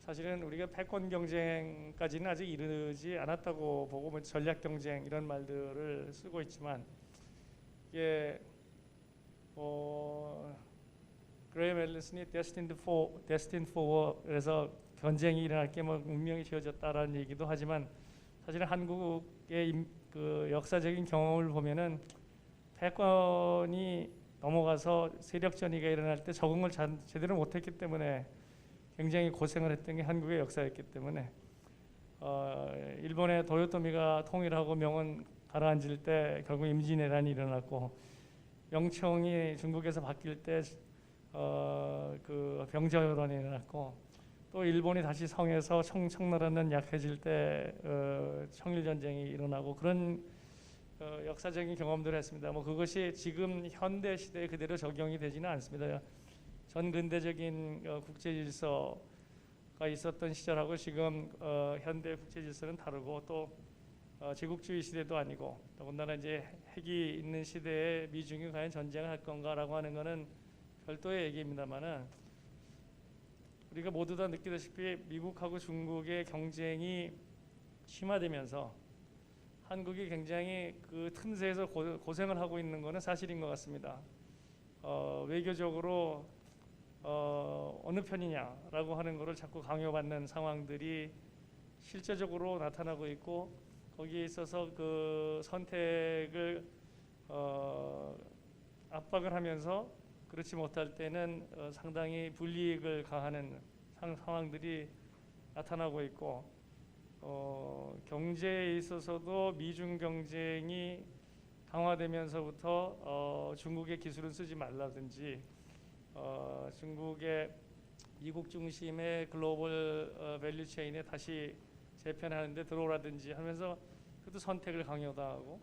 사실은 우리가 패권 경쟁까지는 아직 이르지 않았다고 보고 뭐 전략 경쟁 이런 말들을 쓰고 있지만 이게 그레이엄 앨리슨이 destined for war 그래서 전쟁이 일어날 게 뭐 운명이 지어졌다라는 얘기도 하지만 사실은 한국의 그 역사적인 경험을 보면은 패권이 넘어가서 세력 전이가 일어날 때 적응을 제대로 못했기 때문에 굉장히 고생을 했던 게 한국의 역사였기 때문에 일본의 도요토미가 통일하고 명은 가라앉을 때 결국 임진왜란이 일어났고 명청이 중국에서 바뀔 때 그 병자호란이 일어났고 또 일본이 다시 성에서 청나라는 약해질 때 청일전쟁이 일어나고 그런 역사적인 경험들을 했습니다. 뭐 그것이 지금 현대 시대에 그대로 적용이 되지는 않습니다. 전 근대적인 국제 질서가 있었던 시절하고 지금 현대 국제 질서는 다르고 또 제국주의 시대도 아니고 더군다나 이제 핵이 있는 시대에 미중이 과연 전쟁을 할 건가라고 하는 것은 별도의 얘기입니다만은 우리가 모두 다 느끼다시피 미국하고 중국의 경쟁이 심화되면서 한국이 굉장히 그 틈새에서 고생을 하고 있는 것은 사실인 것 같습니다. 외교적으로 어느 편이냐라고 하는 것을 자꾸 강요받는 상황들이 실제적으로 나타나고 있고 거기에 있어서 그 선택을 압박을 하면서 그렇지 못할 때는 상당히 불이익을 가하는 상황들이 나타나고 있고 경제에 있어서도 미중 경쟁이 강화되면서부터 중국의 기술은 쓰지 말라든지 중국의 미국 중심의 글로벌 밸류 체인에 다시 재편하는 데 들어오라든지 하면서 그것도 선택을 강요당하고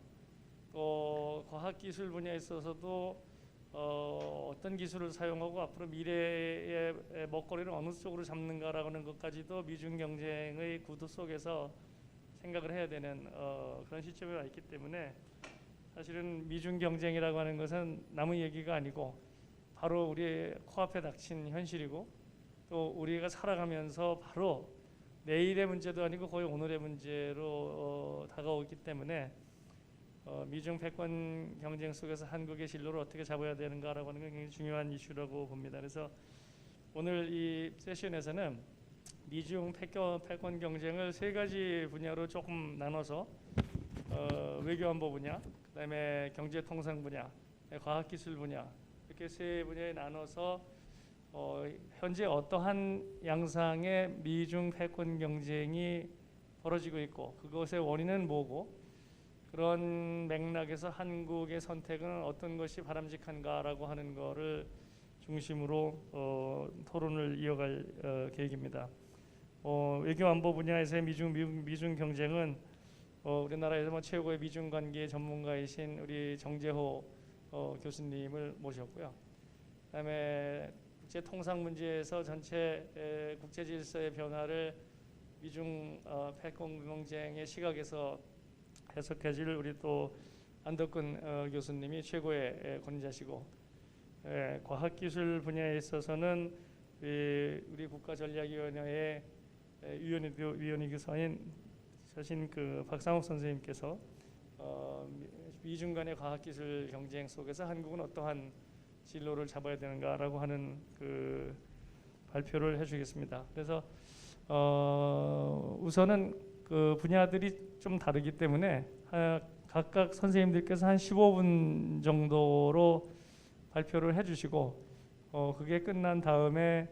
또 과학기술 분야에 있어서도 어떤 기술을 사용하고 앞으로 미래의 먹거리를 어느 쪽으로 잡는가라고 하는 것까지도 미중 경쟁의 구도 속에서 생각을 해야 되는 그런 시점에 와 있기 때문에 사실은 미중 경쟁이라고 하는 것은 남의 얘기가 아니고 바로 우리의 코앞에 닥친 현실이고 또 우리가 살아가면서 바로 내일의 문제도 아니고 거의 오늘의 문제로 다가오기 때문에 미중 패권 경쟁 속에서 한국의 진로를 어떻게 잡아야 되는가라고 하는 게 굉장히 중요한 이슈라고 봅니다. 그래서 오늘 이 세션에서는 미중 패권 경쟁을 세 가지 분야로 조금 나눠서 외교안보 분야, 그다음에 경제통상 분야, 과학기술 분야 이렇게 세 분야에 나눠서 현재 어떠한 양상의 미중 패권 경쟁이 벌어지고 있고 그것의 원인은 뭐고 그런 맥락에서 한국의 선택은 어떤 것이 바람직한가라고 하는 것을 중심으로 토론을 이어갈 계획입니다. 외교안보 분야에서의 미중 경쟁은 우리나라에서 뭐 최고의 미중 관계 전문가이신 우리 정재호 교수님을 모셨고요. 그다음에 국제 통상 문제에서 전체 국제 질서의 변화를 미중 패권 경쟁의 시각에서 해석해줄 우리 또 안덕근 교수님이 최고의 권위자시고 과학기술 분야에 있어서는 우리 국가전략위원회의 위원이기서인 그 박상욱 선생님께서 미중 간의 과학기술 경쟁 속에서 한국은 어떠한 진로를 잡아야 되는가라고 하는 그 발표를 해주겠습니다. 그래서 우선은 그 분야들이 좀 다르기 때문에 각각 선생님들께서 한 15분 정도로 발표를 해주시고 그게 끝난 다음에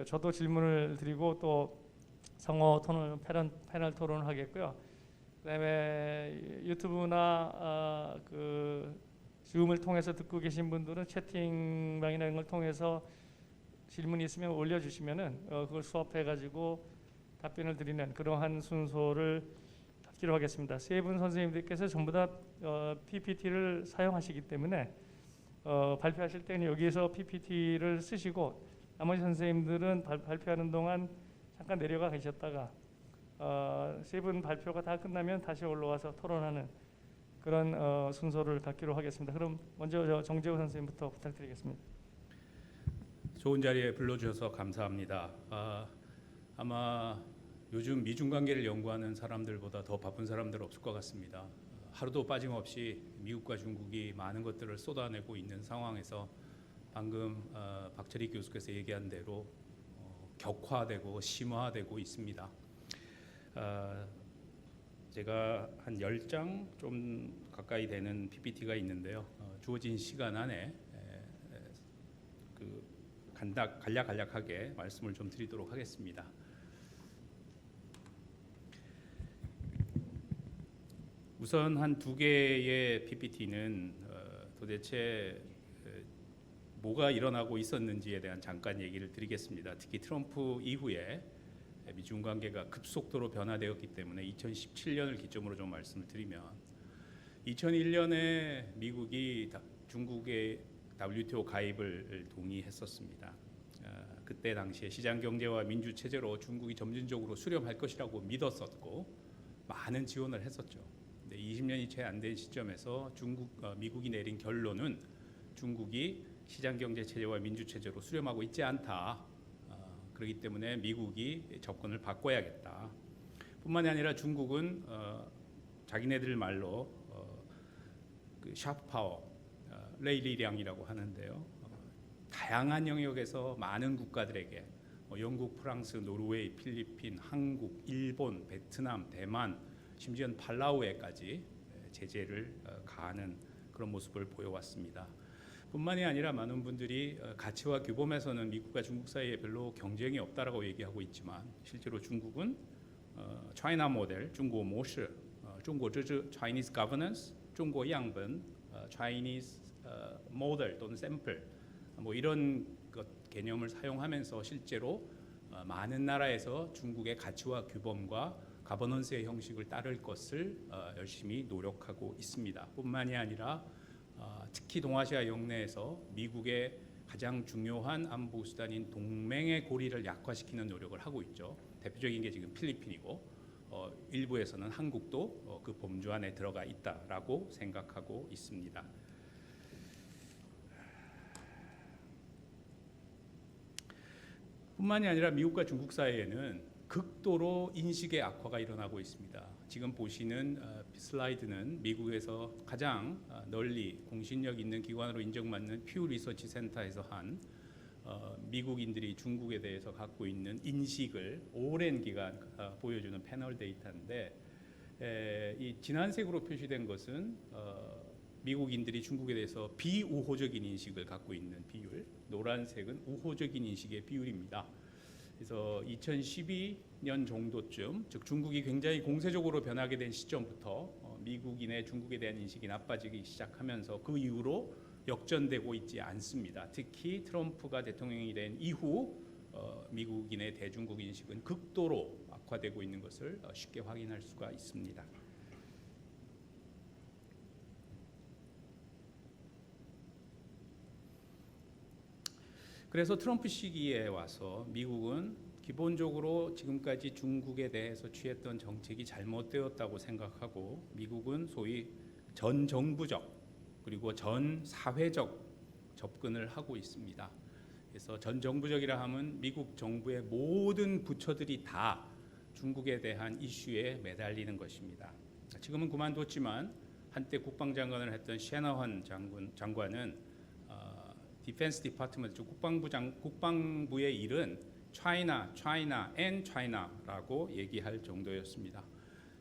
저도 질문을 드리고 또 상호 토론 패널 토론을 하겠고요. 그다음에 유튜브나 그 줌을 통해서 듣고 계신 분들은 채팅방이나 이런 걸 통해서 질문이 있으면 올려주시면은 그걸 수업해가지고 답변을 드리는 그러한 순서를 갖기로 하겠습니다. 세 분 선생님들께서 전부 다 PPT를 사용하시기 때문에 발표하실 때는 여기에서 PPT를 쓰시고 나머지 선생님들은 발표하는 동안 잠깐 내려가 계셨다가 세 분 발표가 다 끝나면 다시 올라와서 토론하는 그런 순서를 갖기로 하겠습니다. 그럼 먼저 정재호 선생님부터 부탁드리겠습니다. 좋은 자리에 불러주셔서 감사합니다. 아마 요즘 미중 관계를 연구하는 사람들보다 더 바쁜 사람들 없을 것 같습니다. 하루도 빠짐없이 미국과 중국이 많은 것들을 쏟아내고 있는 상황에서 방금 박철희 교수께서 얘기한 대로 격화되고 심화되고 있습니다. 제가 한 10장 좀 가까이 되는 PPT가 있는데요. 주어진 시간 안에 간략하게 말씀을 좀 드리도록 하겠습니다. 우선 한 두 개의 PPT는 도대체 뭐가 일어나고 있었는지에 대한 잠깐 얘기를 드리겠습니다. 특히 트럼프 이후에 미중 관계가 급속도로 변화되었기 때문에 2017년을 기점으로 좀 말씀을 드리면 2001년에 미국이 중국의 WTO 가입을 동의했었습니다. 그때 당시에 시장 경제와 민주 체제로 중국이 점진적으로 수렴할 것이라고 믿었었고 많은 지원을 했었죠. 근데 20년이 채 안 된 시점에서 미국이 내린 결론은 중국이 시장 경제 체제와 민주 체제로 수렴하고 있지 않다. 그렇기 때문에 미국이 접근을 바꿔야겠다. 뿐만이 아니라 중국은 자기네들 말로 그 샤프 파워 레이리량이라고 하는데요. 다양한 영역에서 많은 국가들에게 영국, 프랑스, 노르웨이, 필리핀, 한국, 일본, 베트남, 대만, 심지어는 팔라우에까지 제재를 가하는 그런 모습을 보여왔습니다. 뿐만이 아니라 많은 분들이 가치와 규범에서는 미국과 중국 사이에 별로 경쟁이 없다라고 얘기하고 있지만 실제로 중국은 차이나 모델, 중국 모시, 중국自治 Chinese governance, 중국 양본, Chinese 모델 또는 샘플 뭐 이런 개념을 사용하면서 실제로 많은 나라에서 중국의 가치와 규범과 가버넌스의 형식을 따를 것을 열심히 노력하고 있습니다. 뿐만이 아니라 특히 동아시아 영내에서 미국의 가장 중요한 안보 수단인 동맹의 고리를 약화시키는 노력을 하고 있죠. 대표적인 게 지금 필리핀이고 일부에서는 한국도 그 범주 안에 들어가 있다라고 생각하고 있습니다. 뿐만이 아니라 미국과 중국 사이에는 극도로 인식의 악화가 일어나고 있습니다. 지금 보시는 슬라이드는 미국에서 가장 널리 공신력 있는 기관으로 인정받는 퓨 리서치 센터에서 한 미국인들이 중국에 대해서 갖고 있는 인식을 오랜 기간 보여주는 패널 데이터인데 이 진한색으로 표시된 것은 미국인들이 중국에 대해서 비우호적인 인식을 갖고 있는 비율, 노란색은 우호적인 인식의 비율입니다. 그래서 2012년 정도쯤, 즉 중국이 굉장히 공세적으로 변하게 된 시점부터 미국인의 중국에 대한 인식이 나빠지기 시작하면서 그 이후로 역전되고 있지 않습니다. 특히 트럼프가 대통령이 된 이후 미국인의 대중국 인식은 극도로 악화되고 있는 것을 쉽게 확인할 수가 있습니다. 그래서 트럼프 시기에 와서 미국은 기본적으로 지금까지 중국에 대해서 취했던 정책이 잘못되었다고 생각하고 미국은 소위 전 정부적 그리고 전 사회적 접근을 하고 있습니다. 그래서 전 정부적이라 하면 미국 정부의 모든 부처들이 다 중국에 대한 이슈에 매달리는 것입니다. 지금은 그만뒀지만 한때 국방장관을 했던 셰너헌 장관은 디펜스 디파트먼트 국방부의 일은 China and China라고 얘기할 정도였습니다.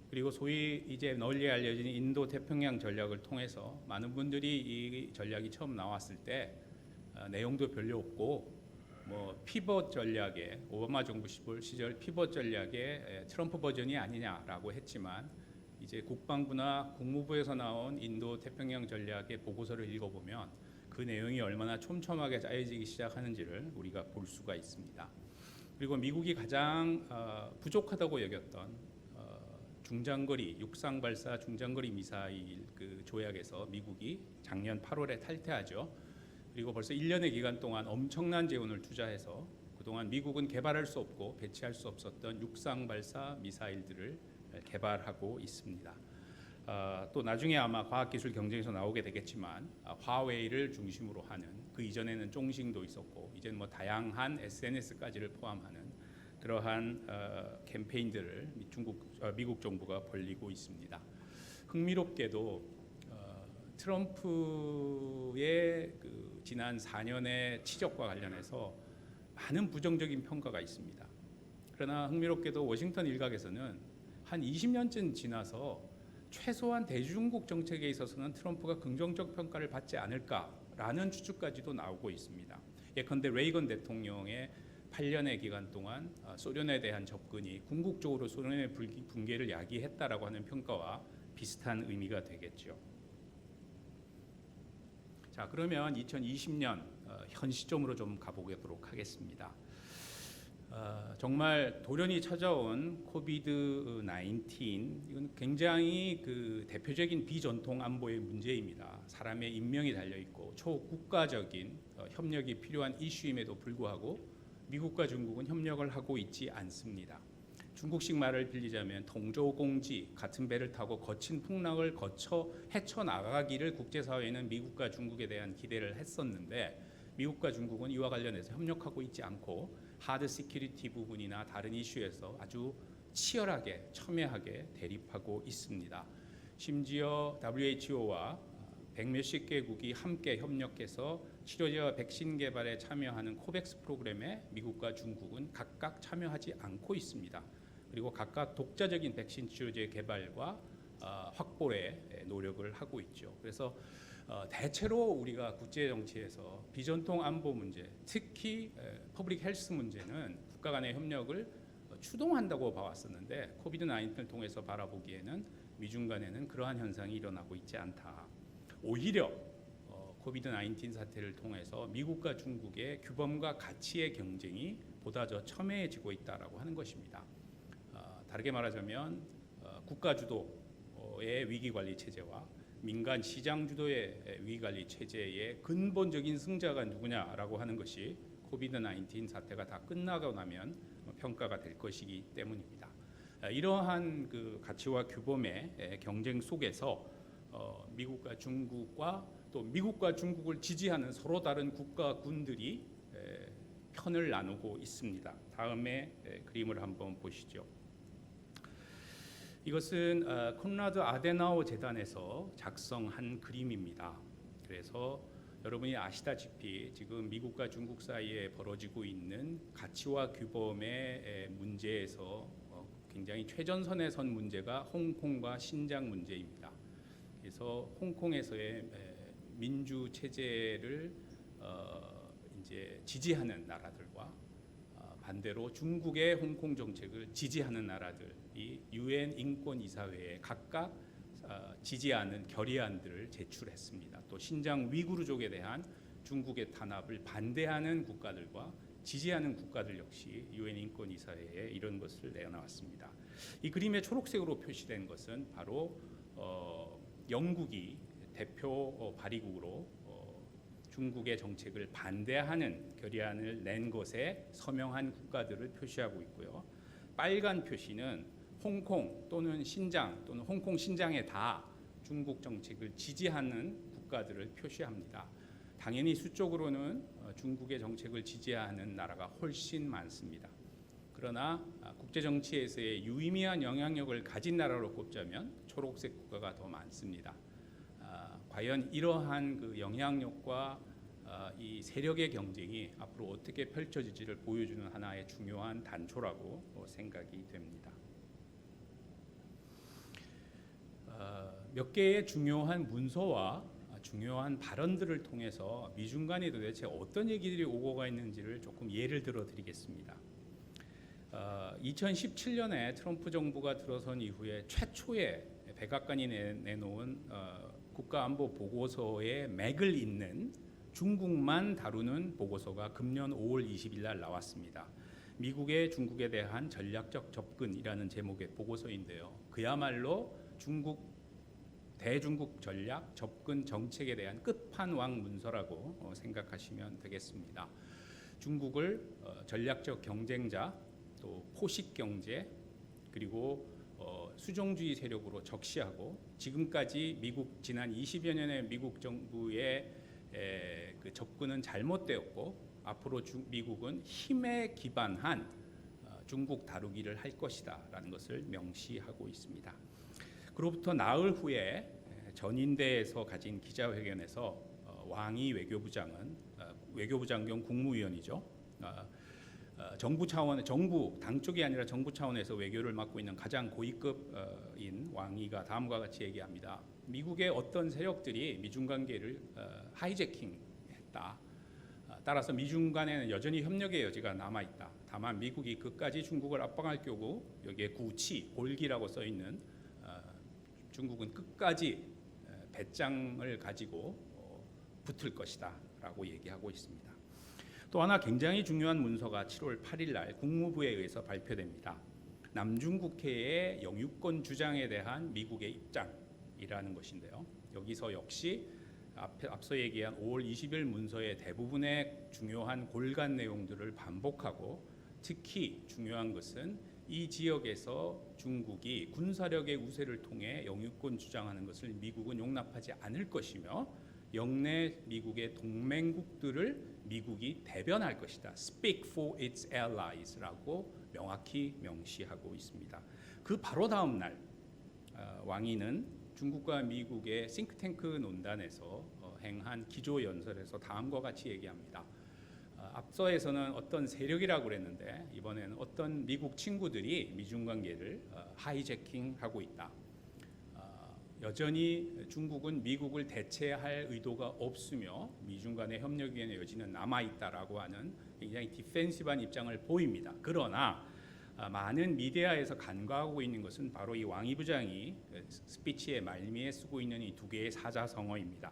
그리고 소위 이제 널리 알려진 인도 태평양 전략을 통해서 많은 분들이 이 전략이 처음 나왔을 때 내용도 별로 없고 뭐 피벗 전략의 오바마 정부 시절 피벗 전략의 트럼프 버전이 아니냐라고 했지만 이제 국방부나 국무부에서 나온 인도 태평양 전략의 보고서를 읽어보면 그 내용이 얼마나 촘촘하게 짜여지기 시작하는지를 우리가 볼 수가 있습니다. 그리고 미국이 가장 부족하다고 여겼던 중장거리 육상 발사 중장거리 미사일 그 조약에서 미국이 작년 8월에 탈퇴하죠. 그리고 벌써 1년의 기간 동안 엄청난 재원을 투자해서 그동안 미국은 개발할 수 없고 배치할 수 없었던 육상 발사 미사일들을 개발하고 있습니다. 또 나중에 아마 과학기술 경쟁에서 나오게 되겠지만 화웨이를 중심으로 하는, 그 이전에는 쫑싱도 있었고 이제는 뭐 다양한 SNS까지를 포함하는 그러한 캠페인들을 미국 정부가 벌이고 있습니다. 흥미롭게도 트럼프의 그 지난 4년의 치적과 관련해서 많은 부정적인 평가가 있습니다. 그러나 흥미롭게도 워싱턴 일각에서는 한 20년쯤 지나서 최소한 대중국 정책에 있어서는 트럼프가 긍정적 평가를 받지 않을까라는 추측까지도 나오고 있습니다. 예컨대 레이건 대통령의 8년의 기간 동안 소련에 대한 접근이 궁극적으로 소련의 붕괴를 야기했다라고 하는 평가와 비슷한 의미가 되겠죠. 자, 그러면 2020년 현 시점으로 좀 가보도록 하겠습니다. 정말 돌연히 찾아온 코비드-19, 이건 굉장히 그 대표적인 비전통 안보의 문제입니다. 사람의 인명이 달려 있고 초국가적인 협력이 필요한 이슈임에도 불구하고 미국과 중국은 협력을 하고 있지 않습니다. 중국식 말을 빌리자면 동조공지, 같은 배를 타고 거친 풍랑을 거쳐 헤쳐나가기를 국제사회는 미국과 중국에 대한 기대를 했었는데, 미국과 중국은 이와 관련해서 협력하고 있지 않고 하드 시큐리티 부분이나 다른 이슈에서 아주 치열하게 첨예하게 대립하고 있습니다. 심지어 WHO와 100몇십 개국이 함께 협력해서 치료제와 백신 개발에 참여하는 코백스 프로그램에 미국과 중국은 각각 참여하지 않고 있습니다. 그리고 각각 독자적인 백신 치료제 개발과 확보에 노력을 하고 있죠. 그래서 대체로 우리가 국제 정치에서 비전통 안보 문제, 특히 퍼블릭 헬스 문제는 국가 간의 협력을 추동한다고 봐왔었는데, 코비드 19을 통해서 바라보기에는 미중 간에는 그러한 현상이 일어나고 있지 않다. 오히려 코비드 19 사태를 통해서 미국과 중국의 규범과 가치의 경쟁이 보다 더 첨예해지고 있다라고 하는 것입니다. 다르게 말하자면 국가 주도의 위기 관리 체제와 민간 시장 주도의 위기 관리 체제의 근본적인 승자가 누구냐라고 하는 것이 코비드 19 사태가 다 끝나고 나면 평가가 될 것이기 때문입니다. 이러한 그 가치와 규범의 경쟁 속에서 미국과 중국과 또 미국과 중국을 지지하는 서로 다른 국가군들이 편을 나누고 있습니다. 다음에 그림을 한번 보시죠. 이것은 콘라드 아데나우 재단에서 작성한 그림입니다. 그래서 여러분이 아시다시피 지금 미국과 중국 사이에 벌어지고 있는 가치와 규범의 문제에서 굉장히 최전선에 선 문제가 홍콩과 신장 문제입니다. 그래서 홍콩에서의 민주 체제를 이제 지지하는 나라들과 반대로 중국의 홍콩 정책을 지지하는 나라들이 유엔 인권이사회에 각각 지지하는 결의안들을 제출했습니다. 또 신장 위구르족에 대한 중국의 탄압을 반대하는 국가들과 지지하는 국가들 역시 유엔 인권이사회에 이런 것을 내어나왔습니다. 이 그림의 초록색으로 표시된 것은 바로 영국이 대표 발의국으로 중국의 정책을 반대하는 결의안을 낸 것에 서명한 국가들을 표시하고 있고요. 빨간 표시는 홍콩 또는 신장 또는 홍콩 신장에 다 중국 정책을 지지하는 국가들을 표시합니다. 당연히 수적으로는 중국의 정책을 지지하는 나라가 훨씬 많습니다. 그러나 국제 정치에서의 유의미한 영향력을 가진 나라로 꼽자면 초록색 국가가 더 많습니다. 과연 이러한 그 영향력과 이 세력의 경쟁이 앞으로 어떻게 펼쳐질지를 보여주는 하나의 중요한 단초라고 생각이 됩니다. 몇 개의 중요한 문서와 중요한 발언들을 통해서 미중 간에 도대체 어떤 얘기들이 오고 가 있는지를 조금 예를 들어 드리겠습니다. 2017년에 트럼프 정부가 들어선 이후에 최초의 백악관이 내놓은 국가안보 보고서의 맥을 잇는 중국만 다루는 보고서가 금년 5월 20일 날 나왔습니다. 미국의 중국에 대한 전략적 접근이라는 제목의 보고서인데요. 그야말로 대중국 전략 접근 정책에 대한 끝판왕 문서라고 생각하시면 되겠습니다. 중국을 전략적 경쟁자, 또 포식 경제, 그리고 수종주의 세력으로 적시하고 지금까지 미국 지난 20여 년의 미국 정부의 그 접근은 잘못되었고 앞으로 미국은 힘에 기반한 중국 다루기를 할 것이다라는 것을 명시하고 있습니다. 그로부터 나흘 후에 전인대에서 가진 기자회견에서 왕이 외교부 장관 국무위원이죠. 정부 당 쪽이 아니라 정부 차원에서 외교를 맡고 있는 가장 고위급인 왕이가 다음과 같이 얘기합니다. 미국의 어떤 세력들이 미중 관계를 하이제킹했다. 따라서 미중 간에는 여전히 협력의 여지가 남아 있다. 다만 미국이 끝까지 중국을 압박할 경우 여기에 골기라고 써 있는 중국은 끝까지 배짱을 가지고 붙을 것이다라고 얘기하고 있습니다. 또 하나 굉장히 중요한 문서가 7월 8일 날 국무부에 의해서 발표됩니다. 남중국해의 영유권 주장에 대한 미국의 입장이라는 것인데요. 여기서 역시 앞서 얘기한 5월 20일 문서의 대부분의 중요한 골간 내용들을 반복하고 특히 중요한 것은 이 지역에서 중국이 군사력의 우세를 통해 영유권 주장하는 것을 미국은 용납하지 않을 것이며 영내 미국의 동맹국들을 미국이 대변할 것이다. Speak for its allies라고 명확히 명시하고 있습니다. 그 바로 다음 날 왕이는 중국과 미국의 싱크탱크 논단에서 행한 기조 연설에서 다음과 같이 얘기합니다. 앞서에서는 어떤 세력이라고 그랬는데 이번에는 어떤 미국 친구들이 미중 관계를 하이제킹하고 있다. 여전히 중국은 미국을 대체할 의도가 없으며 미중 간의 협력의 여지는 남아 있다라고 하는 굉장히 디펜시브한 입장을 보입니다. 그러나 많은 미디어에서 간과하고 있는 것은 바로 이 왕이 부장이 스피치의 말미에 쓰고 있는 이 두 개의 사자성어입니다.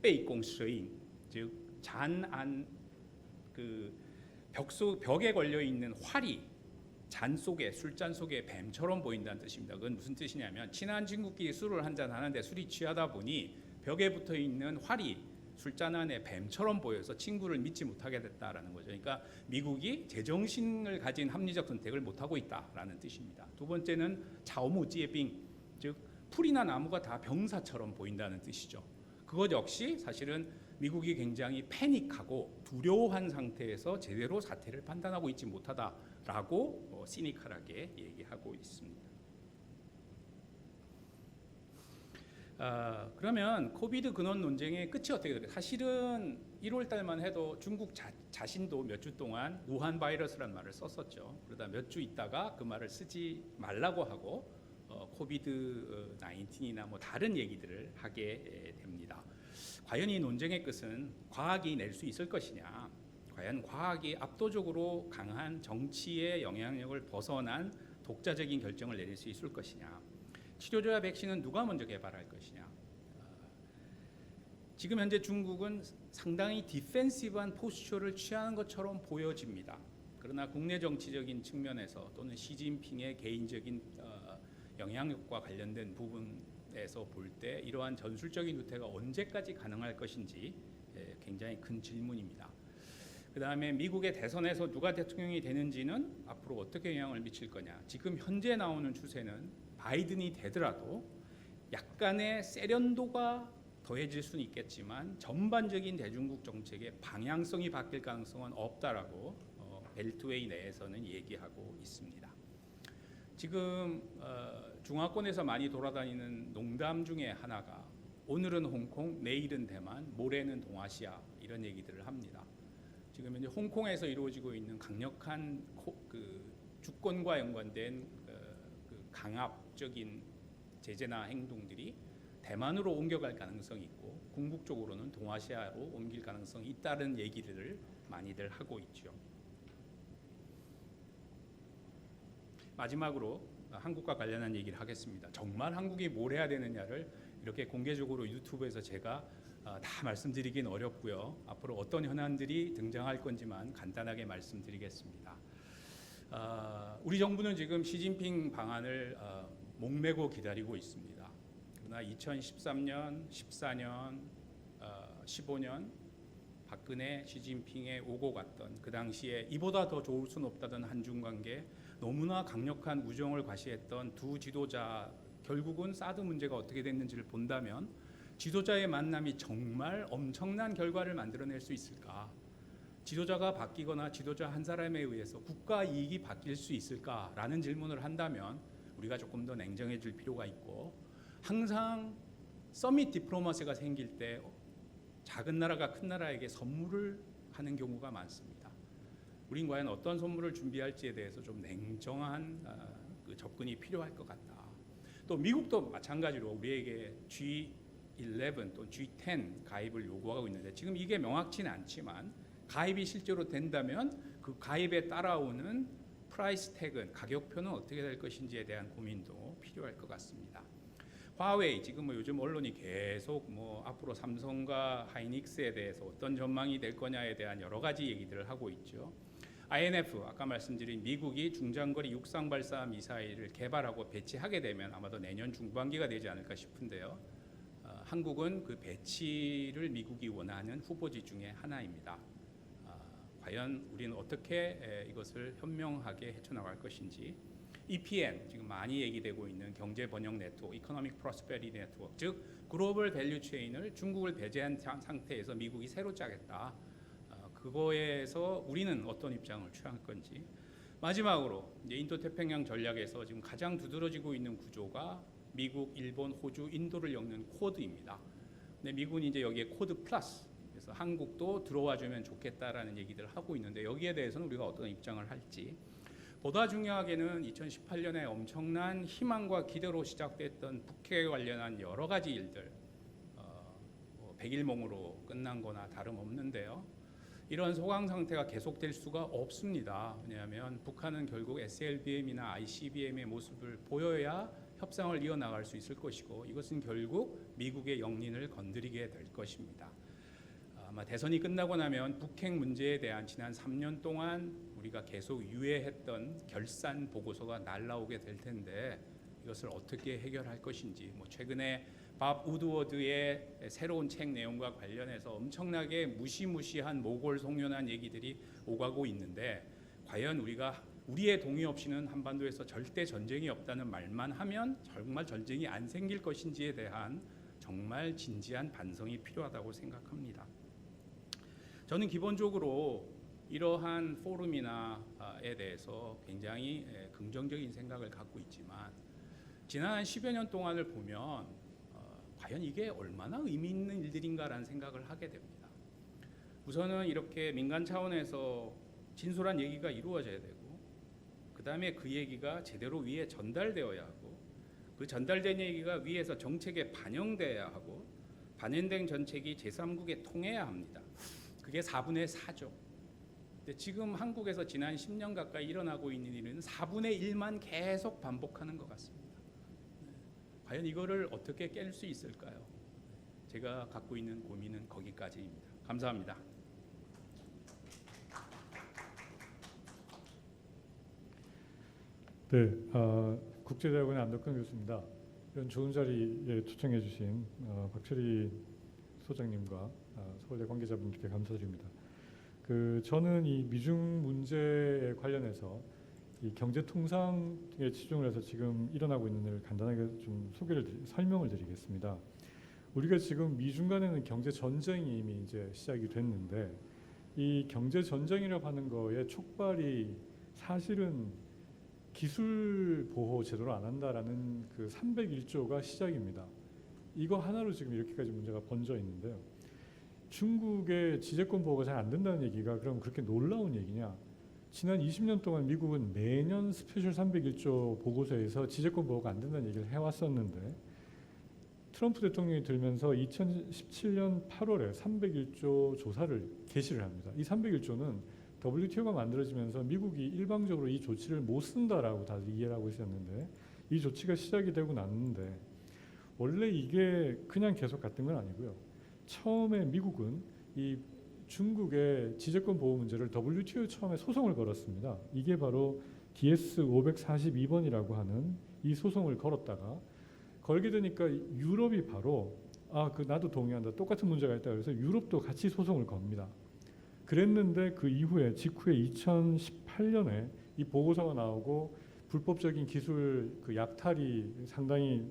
베이공스인 즉 잔안 그 벽에 걸려 있는 활이 술잔 속에 뱀처럼 보인다는 뜻입니다. 그건 무슨 뜻이냐면 친한 친구끼리 술을 한잔 하는데 술이 취하다 보니 벽에 붙어 있는 활이 술잔 안에 뱀처럼 보여서 친구를 믿지 못하게 됐다라는 거죠. 그러니까 미국이 제정신을 가진 합리적 선택을 못하고 있다라는 뜻입니다. 두 번째는 자오무지에빙 즉 풀이나 나무가 다 병사처럼 보인다는 뜻이죠. 그것 역시 사실은 미국이 굉장히 패닉하고 두려워한 상태에서 제대로 사태를 판단하고 있지 못하다라고 시니컬하게 얘기하고 있습니다. 그러면 코비드 근원 논쟁의 끝이 어떻게 될까요? 사실은 1월 달만 해도 중국 자신도 몇 주 동안 우한 바이러스라는 말을 썼었죠. 그러다 몇 주 있다가 그 말을 쓰지 말라고 하고 코비드 19이나 뭐 다른 얘기들을 하게 됩니다. 과연 이 논쟁의 끝은 과학이 낼 수 있을 것이냐? 과연 과학이 압도적으로 강한 정치의 영향력을 벗어난 독자적인 결정을 내릴 수 있을 것이냐? 치료제와 백신은 누가 먼저 개발할 것이냐? 지금 현재 중국은 상당히 디펜시브한 포스처를 취하는 것처럼 보여집니다. 그러나 국내 정치적인 측면에서 또는 시진핑의 개인적인 영향력과 관련된 부분에서 볼 때 이러한 전술적인 후퇴가 언제까지 가능할 것인지 굉장히 큰 질문입니다. 그 다음에 미국의 대선에서 누가 대통령이 되는지는 앞으로 어떻게 영향을 미칠 거냐. 지금 현재 나오는 추세는 바이든이 되더라도 약간의 세련도가 더해질 수는 있겠지만 전반적인 대중국 정책의 방향성이 바뀔 가능성은 없다라고 벨트웨이 내에서는 얘기하고 있습니다. 지금 중화권에서 많이 돌아다니는 농담 중에 하나가 오늘은 홍콩, 내일은 대만, 모레는 동아시아 이런 얘기들을 합니다. 지금 현재 홍콩에서 이루어지고 있는 강력한 주권과 연관된 강압적인 제재나 행동들이 대만으로 옮겨갈 가능성이 있고 궁극적으로는 동아시아로 옮길 가능성이 있다는 얘기들을 많이들 하고 있죠. 마지막으로 한국과 관련한 얘기를 하겠습니다. 정말 한국이 뭘 해야 되느냐를 이렇게 공개적으로 유튜브에서 제가 다 말씀드리긴 어렵고요. 앞으로 어떤 현안들이 등장할 건지만 간단하게 말씀드리겠습니다. 우리 정부는 지금 시진핑 방안을 목매고 기다리고 있습니다. 그러나 2013년, 14년, 15년 박근혜, 시진핑의 오고 갔던 그 당시에 이보다 더 좋을 수는 없다던 한중 관계, 너무나 강력한 우정을 과시했던 두 지도자, 결국은 사드 문제가 어떻게 됐는지를 본다면 지도자의 만남이 정말 엄청난 결과를 만들어낼 수 있을까? 지도자가 바뀌거나 지도자 한 사람에 의해서 국가 이익이 바뀔 수 있을까라는 질문을 한다면 우리가 조금 더 냉정해질 필요가 있고, 항상 서밋 디플로마시가 생길 때 작은 나라가 큰 나라에게 선물을 하는 경우가 많습니다. 우린 과연 어떤 선물을 준비할지에 대해서 좀 냉정한 그 접근이 필요할 것 같다. 또 미국도 마찬가지로 우리에게 G11 또 G10 가입을 요구하고 있는데, 지금 이게 명확치는 않지만 가입이 실제로 된다면 그 가입에 따라오는 프라이스 태그는, 가격표는 어떻게 될 것인지에 대한 고민도 필요할 것 같습니다. 화웨이, 지금 요즘 언론이 계속 앞으로 삼성과 하이닉스에 대해서 어떤 전망이 될 거냐에 대한 여러 가지 얘기들을 하고 있죠. INF, 아까 말씀드린 미국이 중장거리 육상 발사 미사일을 개발하고 배치하게 되면 아마도 내년 중반기가 되지 않을까 싶은데요. 한국은 그 배치를 미국이 원하는 후보지 중에 하나입니다. 과연 우리는 어떻게 이것을 현명하게 헤쳐나갈 것인지. EPN, 지금 많이 얘기되고 있는 경제 번영 네트워크, 이코노믹 프로스페리티 네트워크, 즉 글로벌 밸류 체인을 중국을 배제한 상태에서 미국이 새로 짜겠다. 그거에서 우리는 어떤 입장을 취할 건지. 마지막으로 이제 인도태평양 전략에서 지금 가장 두드러지고 있는 구조가 미국, 일본, 호주, 인도를 엮는 쿼드입니다. 근데 미국은 이제 여기에 쿼드 플러스, 그래서 한국도 들어와주면 좋겠다라는 얘기들을 하고 있는데, 여기에 대해서는 우리가 어떤 입장을 할지. 보다 중요하게는 2018년에 엄청난 희망과 기대로 시작됐던 북핵에 관련한 여러 가지 일들, 백일몽으로 끝난 거나 다름없는데요. 이런 소강 상태가 계속될 수가 없습니다. 왜냐하면 북한은 결국 SLBM이나 ICBM의 모습을 보여야 협상을 이어나갈 수 있을 것이고, 이것은 결국 미국의 영린을 건드리게 될 것입니다. 아마 대선이 끝나고 나면 북핵 문제에 대한 지난 3년 동안 우리가 계속 유예했던 결산 보고서가 날라오게 될 텐데, 이것을 어떻게 해결할 것인지. 최근에 밥 우드워드의 새로운 책 내용과 관련해서 엄청나게 무시무시한 모골송련한 얘기들이 오가고 있는데, 과연 우리가 우리의 동의 없이는 한반도에서 절대 전쟁이 없다는 말만 하면 정말 전쟁이 안 생길 것인지에 대한 정말 진지한 반성이 필요하다고 생각합니다. 저는 기본적으로 이러한 포럼이나에 대해서 굉장히 긍정적인 생각을 갖고 있지만, 지난 10여 년 동안을 보면 과연 이게 얼마나 의미 있는 일들인가라는 생각을 하게 됩니다. 우선은 이렇게 민간 차원에서 진솔한 얘기가 이루어져야 되고, 그 다음에 그 얘기가 제대로 위에 전달되어야 하고, 그 전달된 얘기가 위에서 정책에 반영돼야 하고, 반영된 정책이 제3국에 통해야 합니다. 그게 4분의 4죠. 근데 지금 한국에서 지난 10년 가까이 일어나고 있는 일은 4분의 1만 계속 반복하는 것 같습니다. 과연 이거를 어떻게 깰 수 있을까요? 제가 갖고 있는 고민은 거기까지입니다. 감사합니다. 네, 국제대학원의 안덕근 교수입니다. 이런 좋은 자리에 초청해 주신 박철희 소장님과 서울대 관계자분들께 감사드립니다. 저는 이 미중 문제에 관련해서 이 경제 통상에 치중을 해서 지금 일어나고 있는 일을 간단하게 좀 설명을 드리겠습니다. 우리가 지금 미중 간에는 경제 전쟁이 이미 이제 시작이 됐는데, 이 경제 전쟁이라고 하는 거의 촉발이 사실은 기술 보호 제대로 안 한다라는 그 301조가 시작입니다. 이거 하나로 지금 이렇게까지 문제가 번져 있는데요. 중국의 지재권 보호가 잘 안 된다는 얘기가 그럼 그렇게 놀라운 얘기냐? 지난 20년 동안 미국은 매년 스페셜 301조 보고서에서 지재권 보호가 안 된다는 얘기를 해왔었는데, 트럼프 대통령이 들면서 2017년 8월에 301조 조사를 개시를 합니다. 이 301조는 WTO가 만들어지면서 미국이 일방적으로 이 조치를 못 쓴다라고 다들 이해를 하고 있었는데, 이 조치가 시작이 되고 났는데, 원래 이게 그냥 계속 갔던 건 아니고요. 처음에 미국은 이 중국의 지재권 보호 문제를 WTO에 처음에 소송을 걸었습니다. 이게 바로 DS 542번이라고 하는 이 소송을 걸었다가, 걸게 되니까 유럽이 바로 나도 동의한다, 똑같은 문제가 있다 그래서 유럽도 같이 소송을 겁니다. 그랬는데 그 이후에 직후에 2018년에 이 보고서가 나오고 불법적인 기술 그 약탈이 상당히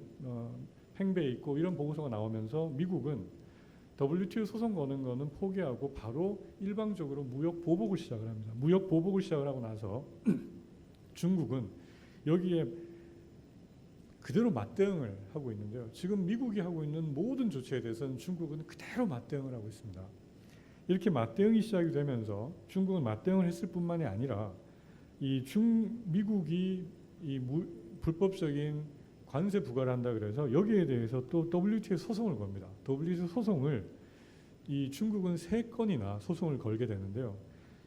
팽배해 있고 이런 보고서가 나오면서 미국은 WTO 소송 거는 거는 포기하고 바로 일방적으로 무역 보복을 시작을 합니다. 무역 보복을 시작을 하고 나서 중국은 여기에 그대로 맞대응을 하고 있는데요. 지금 미국이 하고 있는 모든 조치에 대해서는 중국은 그대로 맞대응을 하고 있습니다. 이렇게 맞대응이 시작이 되면서 중국은 맞대응을 했을 뿐만이 아니라 미국이 불법적인 관세 부과를 한다 그래서 여기에 대해서 또 WTO에 소송을 겁니다. WTO 소송을 이 중국은 3건이나 소송을 걸게 되는데요.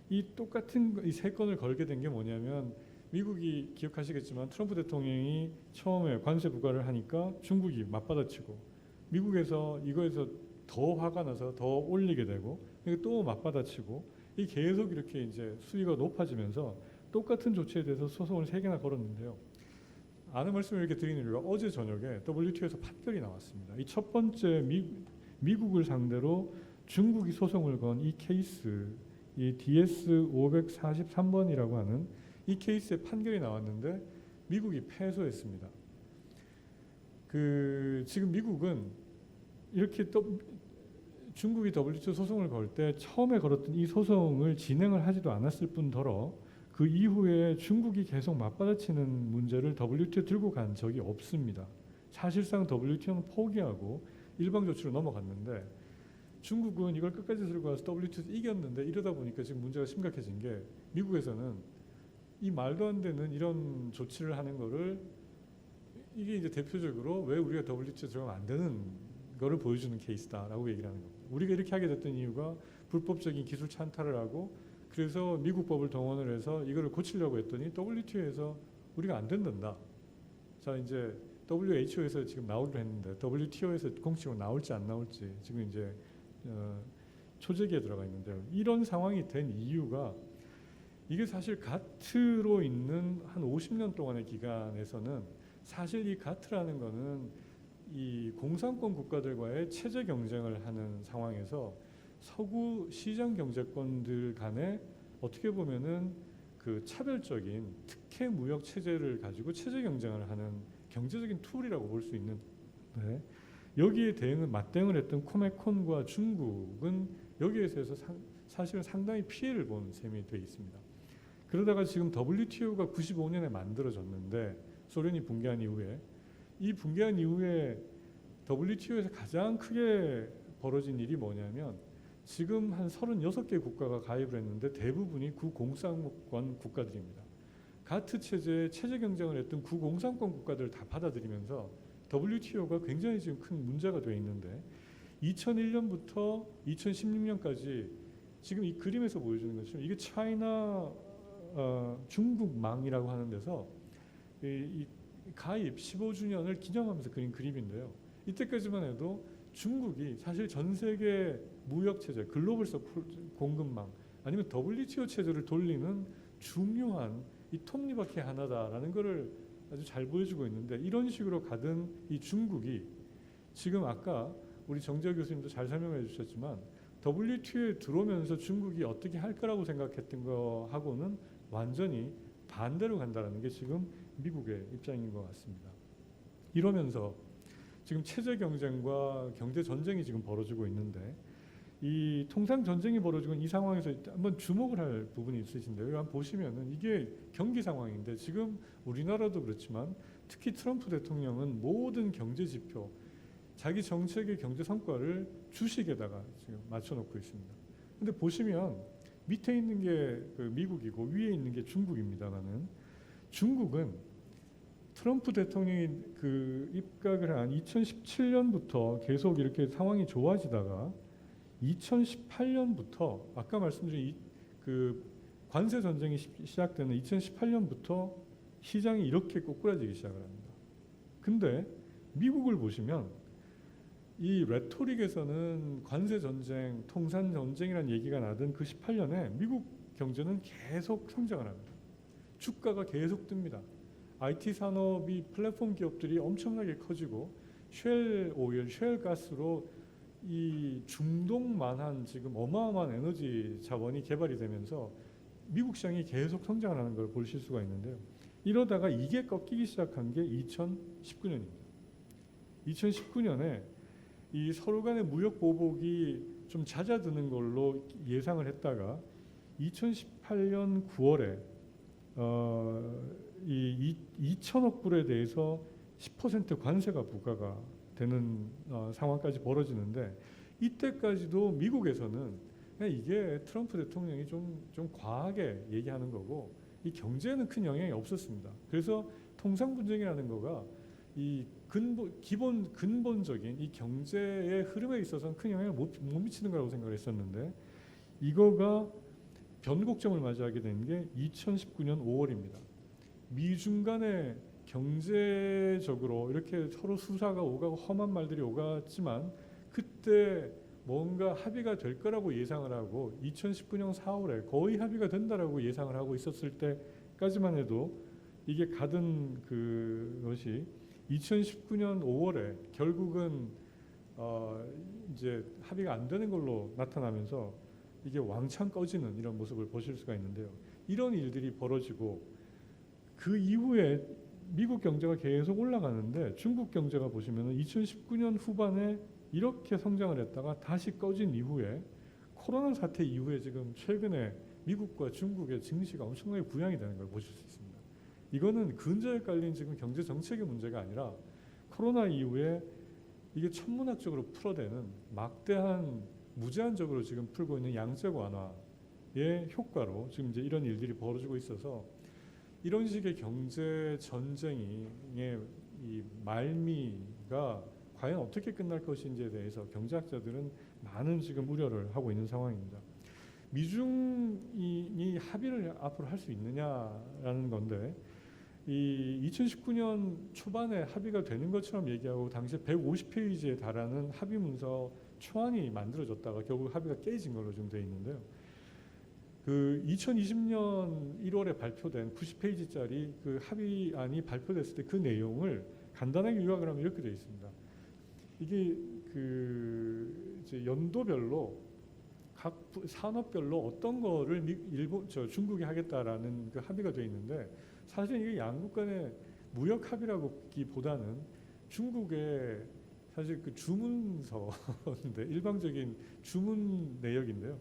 이 똑같은 이 3건을 걸게 된 게 뭐냐면 미국이 기억하시겠지만 트럼프 대통령이 처음에 관세 부과를 하니까 중국이 맞받아치고 미국에서 이거에서 더 화가 나서 더 올리게 되고 또 맞받아치고 이 계속 이렇게 이제 수위가 높아지면서 똑같은 조치에 대해서 소송을 3개나 걸었는데요. 아는 말씀을 이렇게 드리는 이유가 어제 저녁에 WTO에서 판결이 나왔습니다. 이 첫 번째 미국을 상대로 중국이 소송을 건 이 케이스, 이 DS 543번이라고 하는 이 케이스의 판결이 나왔는데 미국이 패소했습니다. 지금 미국은 이렇게 또 중국이 WTO 소송을 걸 때 처음에 걸었던 이 소송을 진행을 하지도 않았을 뿐더러 그 이후에 중국이 계속 맞받아치는 문제를 WTO에 들고 간 적이 없습니다. 사실상 WTO는 포기하고 일방 조치로 넘어갔는데 중국은 이걸 끝까지 들고 와서 WTO에서 이겼는데 이러다 보니까 지금 문제가 심각해진 게 미국에서는 이 말도 안 되는 이런 조치를 하는 거를 이게 이제 대표적으로 왜 우리가 WTO에 들어가면 안 되는 거를 보여주는 케이스다라고 얘기를 하는 겁니다. 우리가 이렇게 하게 됐던 이유가 불법적인 기술 찬탈을 하고 그래서 미국 법을 동원을 해서 이거를 고치려고 했더니 WTO에서 우리가 안 된단다. 자 이제 WHO에서 지금 나오기로 했는데 WTO에서 공식으로 나올지 안 나올지 지금 이제 초재기에 들어가 있는데요. 이런 상황이 된 이유가 이게 사실 가트로 있는 한 50년 동안의 기간에서는 사실 이 가트라는 거는 이 공산권 국가들과의 체제 경쟁을 하는 상황에서 서구 시장 경제권들 간에 어떻게 보면은 그 차별적인 특혜 무역 체제를 가지고 체제 경쟁을 하는 경제적인 툴이라고 볼 수 있는 여기에 맞대응을 했던 코메콘과 중국은 여기에 대해서 사실은 상당히 피해를 본 셈이 되어 있습니다. 그러다가 지금 WTO가 95년에 만들어졌는데 소련이 붕괴한 이후에 이 붕괴한 이후에 WTO에서 가장 크게 벌어진 일이 뭐냐면 지금 한 36개 국가가 가입을 했는데 대부분이 구공산권 국가들입니다. 가트 체제에 체제 경쟁을 했던 구공산권 국가들을 다 받아들이면서 WTO가 굉장히 지금 큰 문제가 되어 있는데 2001년부터 2016년까지 지금 이 그림에서 보여주는 것처럼 이게 차이나 중국망이라고 하는 데서 이 가입 15주년을 기념하면서 그린 그림인데요. 이때까지만 해도 중국이 사실 전 세계 무역 체제, 글로벌 공급망 아니면 WTO 체제를 돌리는 중요한 이 톱니바퀴 하나다라는 것을 아주 잘 보여주고 있는데 이런 식으로 가던 이 중국이 지금 아까 우리 정재혁 교수님도 잘 설명해 주셨지만 WTO에 들어오면서 중국이 어떻게 할 거라고 생각했던 거하고는 완전히 반대로 간다는 게 지금 미국의 입장인 것 같습니다. 이러면서 지금 체제 경쟁과 경제 전쟁이 지금 벌어지고 있는데 이 통상 전쟁이 벌어지고 이 상황에서 한번 주목을 할 부분이 있으신데요. 한번 보시면은 이게 경기 상황인데 지금 우리나라도 그렇지만 특히 트럼프 대통령은 모든 경제 지표, 자기 정책의 경제 성과를 주식에다가 지금 맞춰놓고 있습니다. 근데 보시면 밑에 있는 게 미국이고 위에 있는 게 중국입니다만은 중국은 트럼프 대통령이 입각을 한 2017년부터 계속 이렇게 상황이 좋아지다가 2018년부터 아까 말씀드린 관세 전쟁이 시작되는 2018년부터 시장이 이렇게 꼬꾸라지기 시작을 합니다. 근데 미국을 보시면 이 레토릭에서는 관세 전쟁, 통산 전쟁이라는 얘기가 나던 그 18년에 미국 경제는 계속 성장을 합니다. 주가가 계속 뜹니다. IT 산업이 플랫폼 기업들이 엄청나게 커지고 쉘 오일, 쉘 가스로 이 중동만한 지금 어마어마한 에너지 자원이 개발이 되면서 미국 시장이 계속 성장을 하는 걸 보실 수가 있는데요. 이러다가 이게 꺾이기 시작한 게 2019년입니다. 2019년에 이 서로 간의 무역 보복이 좀 잦아드는 걸로 예상을 했다가 2018년 9월에 이 2천억 불에 대해서 10% 관세가 부과가 되는 상황까지 벌어지는데, 이때까지도 미국에서는 그냥 이게 트럼프 대통령이 좀 과하게 얘기하는 거고 이 경제에는 큰 영향이 없었습니다. 그래서 통상 분쟁이라는 거가 이 근본적인 이 경제의 흐름에 있어서는 큰 영향을 못 미치는 거라고 생각을 했었는데, 이거가 변곡점을 맞이하게 된 게 2019년 5월입니다. 미중 간의 경제적으로 이렇게 서로 수사가 오가고 험한 말들이 오갔지만, 그때 뭔가 합의가 될 거라고 예상을 하고 2019년 4월에 거의 합의가 된다라고 예상을 하고 있었을 때까지만 해도 이게 가던 그것이 2019년 5월에 결국은 이제 합의가 안 되는 걸로 나타나면서 이게 왕창 꺼지는 이런 모습을 보실 수가 있는데요. 이런 일들이 벌어지고 그 이후에 미국 경제가 계속 올라가는데, 중국 경제가 보시면은 2019년 후반에 이렇게 성장을 했다가 다시 꺼진 이후에 코로나 사태 이후에 지금 최근에 미국과 중국의 증시가 엄청나게 부양이 되는 걸 보실 수 있습니다. 이거는 근저에 깔린 지금 경제 정책의 문제가 아니라 코로나 이후에 이게 천문학적으로 풀어대는 막대한 무제한적으로 지금 풀고 있는 양적 완화의 효과로 지금 이제 이런 일들이 벌어지고 있어서, 이런 식의 경제 전쟁의 이 말미가 과연 어떻게 끝날 것인지에 대해서 경제학자들은 많은 지금 우려를 하고 있는 상황입니다. 미중이 합의를 앞으로 할 수 있느냐라는 건데, 이 2019년 초반에 합의가 되는 것처럼 얘기하고 당시에 150페이지에 달하는 합의 문서 초안이 만들어졌다가 결국 합의가 깨진 걸로 지금 되어 있는데요. 그 2020년 1월에 발표된 90페이지짜리 그 합의안이 발표됐을 때 그 내용을 간단하게 요약을 하면 이렇게 되어 있습니다. 이게 그 이제 연도별로 각 산업별로 어떤 거를 중국이 하겠다라는 그 합의가 되어 있는데, 사실 이게 양국 간의 무역 합의라기보다는 중국의 사실 그 주문서인데, 일방적인 주문 내역인데요.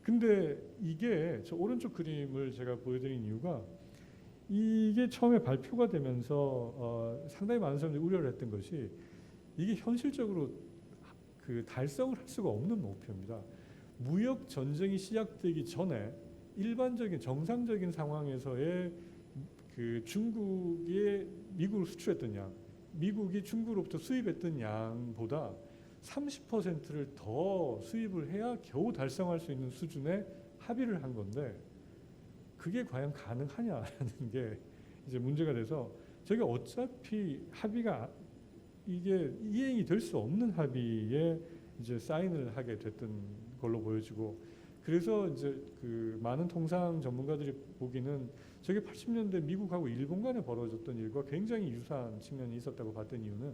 근데 이게 저 오른쪽 그림을 제가 보여드린 이유가, 이게 처음에 발표가 되면서 상당히 많은 사람들이 우려를 했던 것이, 이게 현실적으로 그 달성을 할 수가 없는 목표입니다. 무역 전쟁이 시작되기 전에 일반적인 정상적인 상황에서의 그 중국이 미국을 수출했던 양, 미국이 중국으로부터 수입했던 양보다 30%를 더 수입을 해야 겨우 달성할 수 있는 수준의 합의를 한 건데, 그게 과연 가능하냐라는 게 이제 문제가 돼서, 저게 어차피 합의가 이게 이행이 될 수 없는 합의에 이제 사인을 하게 됐던 걸로 보여지고, 그래서 이제 그 많은 통상 전문가들이 보기는 저게 80년대 미국하고 일본 간에 벌어졌던 일과 굉장히 유사한 측면이 있었다고 봤던 이유는,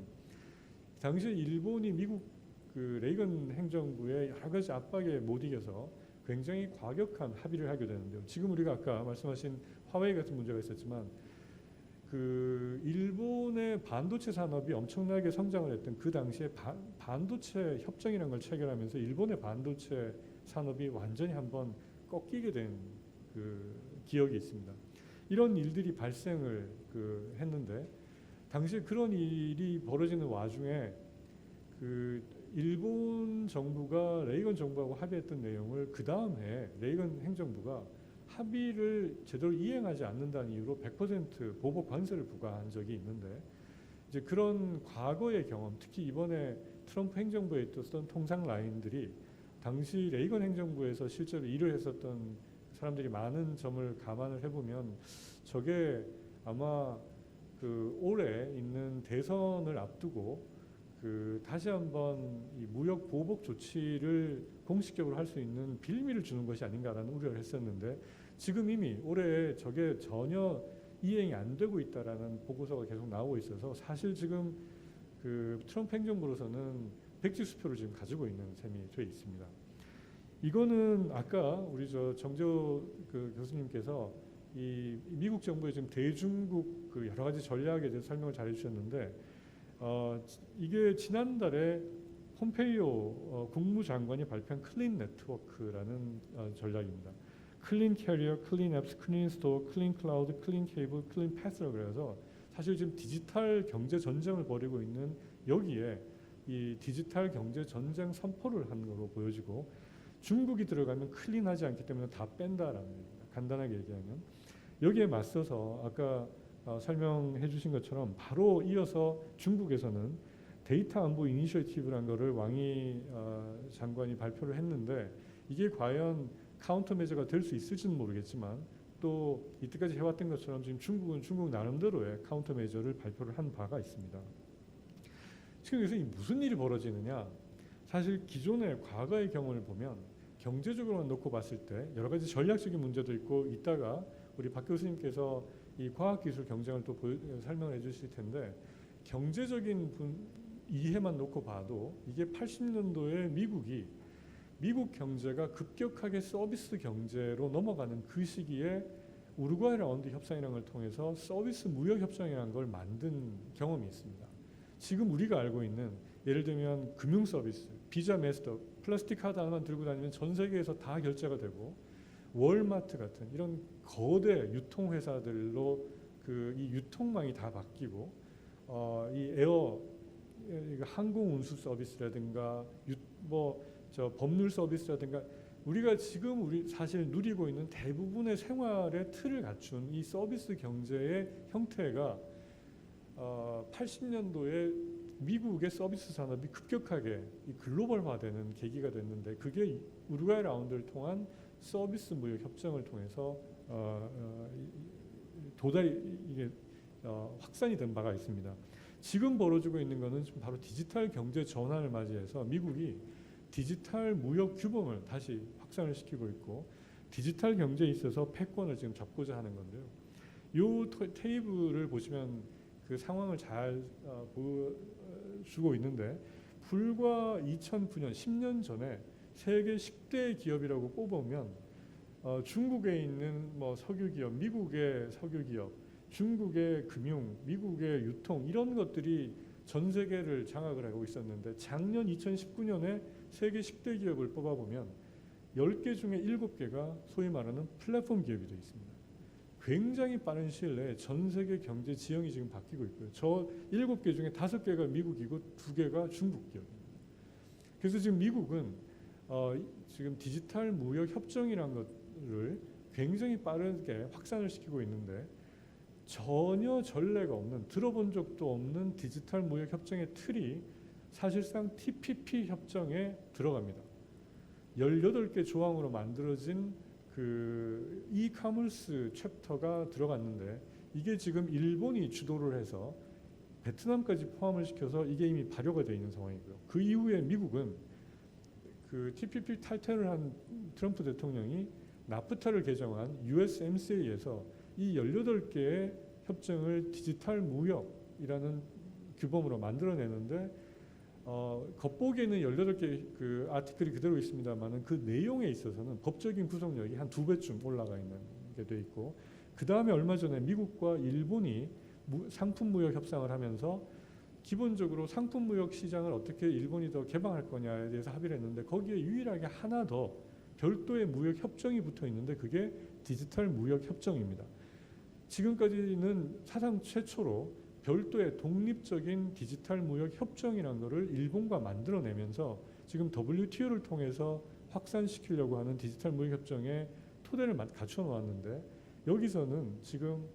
당시 일본이 미국 그 레이건 행정부의 여러 가지 압박에 못 이겨서 굉장히 과격한 합의를 하게 되는데요. 지금 우리가 아까 말씀하신 화웨이 같은 문제가 있었지만, 그 일본의 반도체 산업이 엄청나게 성장을 했던 그 당시에 반도체 협정이라는 걸 체결하면서 일본의 반도체 산업이 완전히 한번 꺾이게 된 그 기억이 있습니다. 이런 일들이 발생을 했는데, 당시에 그런 일이 벌어지는 와중에 그 일본 정부가 레이건 정부하고 합의했던 내용을 그 다음 해 레이건 행정부가 합의를 제대로 이행하지 않는다는 이유로 100% 보복 관세를 부과한 적이 있는데, 이제 그런 과거의 경험, 특히 이번에 트럼프 행정부에 있었던 통상 라인들이 당시 레이건 행정부에서 실제로 일을 했었던 사람들이 많은 점을 감안을 해보면, 저게 아마 그 올해 있는 대선을 앞두고 그 다시 한번 이 무역 보복 조치를 공식적으로 할 수 있는 빌미를 주는 것이 아닌가라는 우려를 했었는데, 지금 이미 올해 저게 전혀 이행이 안 되고 있다라는 보고서가 계속 나오고 있어서, 사실 지금 그 트럼프 행정부로서는 백지수표를 지금 가지고 있는 셈이 돼 있습니다. 이거는 아까 우리 저 정재호 그 교수님께서 이 미국 정부의 지금 대중국 그 여러 가지 전략에 대해서 설명을 잘 해주셨는데 이게 지난달에 폼페이오 국무장관이 발표한 클린 네트워크라는 전략입니다. 클린 캐리어, 클린 앱스, 클린 스토어, 클린 클라우드, 클린 케이블, 클린 패스라고 그래서 사실 지금 디지털 경제 전쟁을 벌이고 있는 여기에 이 디지털 경제 전쟁 선포를 한 거로 보여지고 중국이 들어가면 클린하지 않기 때문에 다 뺀다라는 얘기입니다. 간단하게 얘기하면 여기에 맞서서 아까 설명해 주신 것처럼 바로 이어서 중국에서는 데이터 안보 이니셔티브라는 거를 왕이 장관이 발표를 했는데 이게 과연 카운터 메저가 될 수 있을지는 모르겠지만 또 이때까지 해왔던 것처럼 지금 중국은 중국 나름대로의 카운터 메저를 발표를 한 바가 있습니다. 지금 여기서 무슨 일이 벌어지느냐? 사실 기존의 과거의 경험을 보면 경제적으로만 놓고 봤을 때 여러 가지 전략적인 문제도 있고 이따가 우리 박 교수님께서 이 과학기술 경쟁을 또 설명해 주실 텐데 경제적인 이해만 놓고 봐도 이게 80년도에 미국 경제가 급격하게 서비스 경제로 넘어가는 그 시기에 우루과이 라운드 협상이라는 걸 통해서 서비스 무역 협정이라는 걸 만든 경험이 있습니다. 지금 우리가 알고 있는 예를 들면 금융 서비스, 비자 마스터, 플라스틱 카드 하나만 들고 다니면 전 세계에서 다 결제가 되고 월마트 같은 이런 거대 유통 회사들로 그 이 유통망이 다 바뀌고 이 항공 운수 서비스라든가 법률 서비스라든가 우리가 지금 사실 누리고 있는 대부분의 생활의 틀을 갖춘 이 서비스 경제의 형태가 80년도에 미국의 서비스 산업이 급격하게 글로벌화되는 계기가 됐는데 그게 우루과이 라운드를 통한 서비스 무역 협정을 통해서 도달이 이게 확산이 된 바가 있습니다. 지금 벌어지고 있는 것은 바로 디지털 경제 전환을 맞이해서 미국이 디지털 무역 규범을 다시 확산을 시키고 있고 디지털 경제에 있어서 패권을 지금 잡고자 하는 건데요. 이 테이블을 보시면 그 상황을 잘 보여주고 있는데 불과 2009년 10년 전에 세계 10대 기업이라고 뽑으면 중국에 있는 석유 기업, 미국의 석유 기업, 중국의 금융, 미국의 유통 이런 것들이 전 세계를 장악을 하고 있었는데 작년 2019년에 세계 10대 기업을 뽑아보면 10개 중에 7개가 소위 말하는 플랫폼 기업이 되어 있습니다. 굉장히 빠른 시일 내에 전 세계 경제 지형이 지금 바뀌고 있고요. 저 7개 중에 5개가 미국이고 2개가 중국 기업입니다. 그래서 지금 미국은 지금 디지털 무역 협정이라는 것을 굉장히 빠르게 확산을 시키고 있는데 전혀 전례가 없는 들어본 적도 없는 디지털 무역 협정의 틀이 사실상 TPP 협정에 들어갑니다. 18개 조항으로 만들어진 그 이커머스 챕터가 들어갔는데 이게 지금 일본이 주도를 해서 베트남까지 포함을 시켜서 이게 이미 발효가 되어 있는 상황이고요. 그 이후에 미국은 그 TPP 탈퇴를 한 트럼프 대통령이 나프타를 개정한 USMCA에서 이 18개의 협정을 디지털 무역이라는 규범으로 만들어내는데 겉보기에는 18개 그 아티클이 그대로 있습니다만 그 내용에 있어서는 법적인 구속력이 한 2배쯤 올라가 있는 게 돼 있고 그 다음에 얼마 전에 미국과 일본이 상품 무역 협상을 하면서 기본적으로 상품 무역 시장을 어떻게 일본이 더 개방할 거냐에 대해서 합의를 했는데 거기에 유일하게 하나 더 별도의 무역 협정이 붙어 있는데 그게 디지털 무역 협정입니다. 지금까지는 사상 최초로 별도의 독립적인 디지털 무역 협정이라는 것을 일본과 만들어내면서 지금 WTO를 통해서 확산시키려고 하는 디지털 무역 협정의 토대를 갖춰 놓았는데 여기서는 지금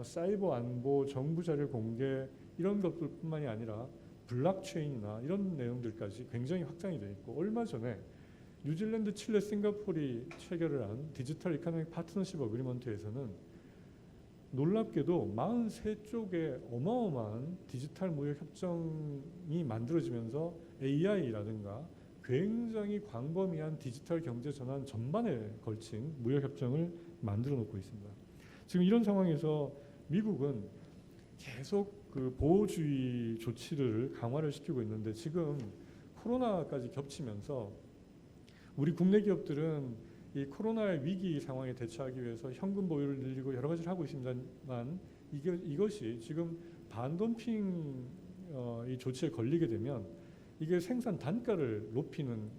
사이버 안보, 정부 자료 공개 이런 것들뿐만이 아니라 블록체인이나 이런 내용들까지 굉장히 확장이 되어 있고 얼마 전에 뉴질랜드, 칠레, 싱가포르이 체결을 한 디지털 이코노믹 파트너십 어그리먼트에서는 놀랍게도 43쪽의 어마어마한 디지털 무역 협정이 만들어지면서 AI라든가 굉장히 광범위한 디지털 경제 전환 전반에 걸친 무역 협정을 만들어 놓고 있습니다. 지금 이런 상황에서 미국은 계속 그 보호주의 조치를 강화를 시키고 있는데 지금 코로나까지 겹치면서 우리 국내 기업들은 이 코로나의 위기 상황에 대처하기 위해서 현금 보유를 늘리고 여러 가지를 하고 있습니다만 이것이 지금 반덤핑 이 조치에 걸리게 되면 이게 생산 단가를 높이는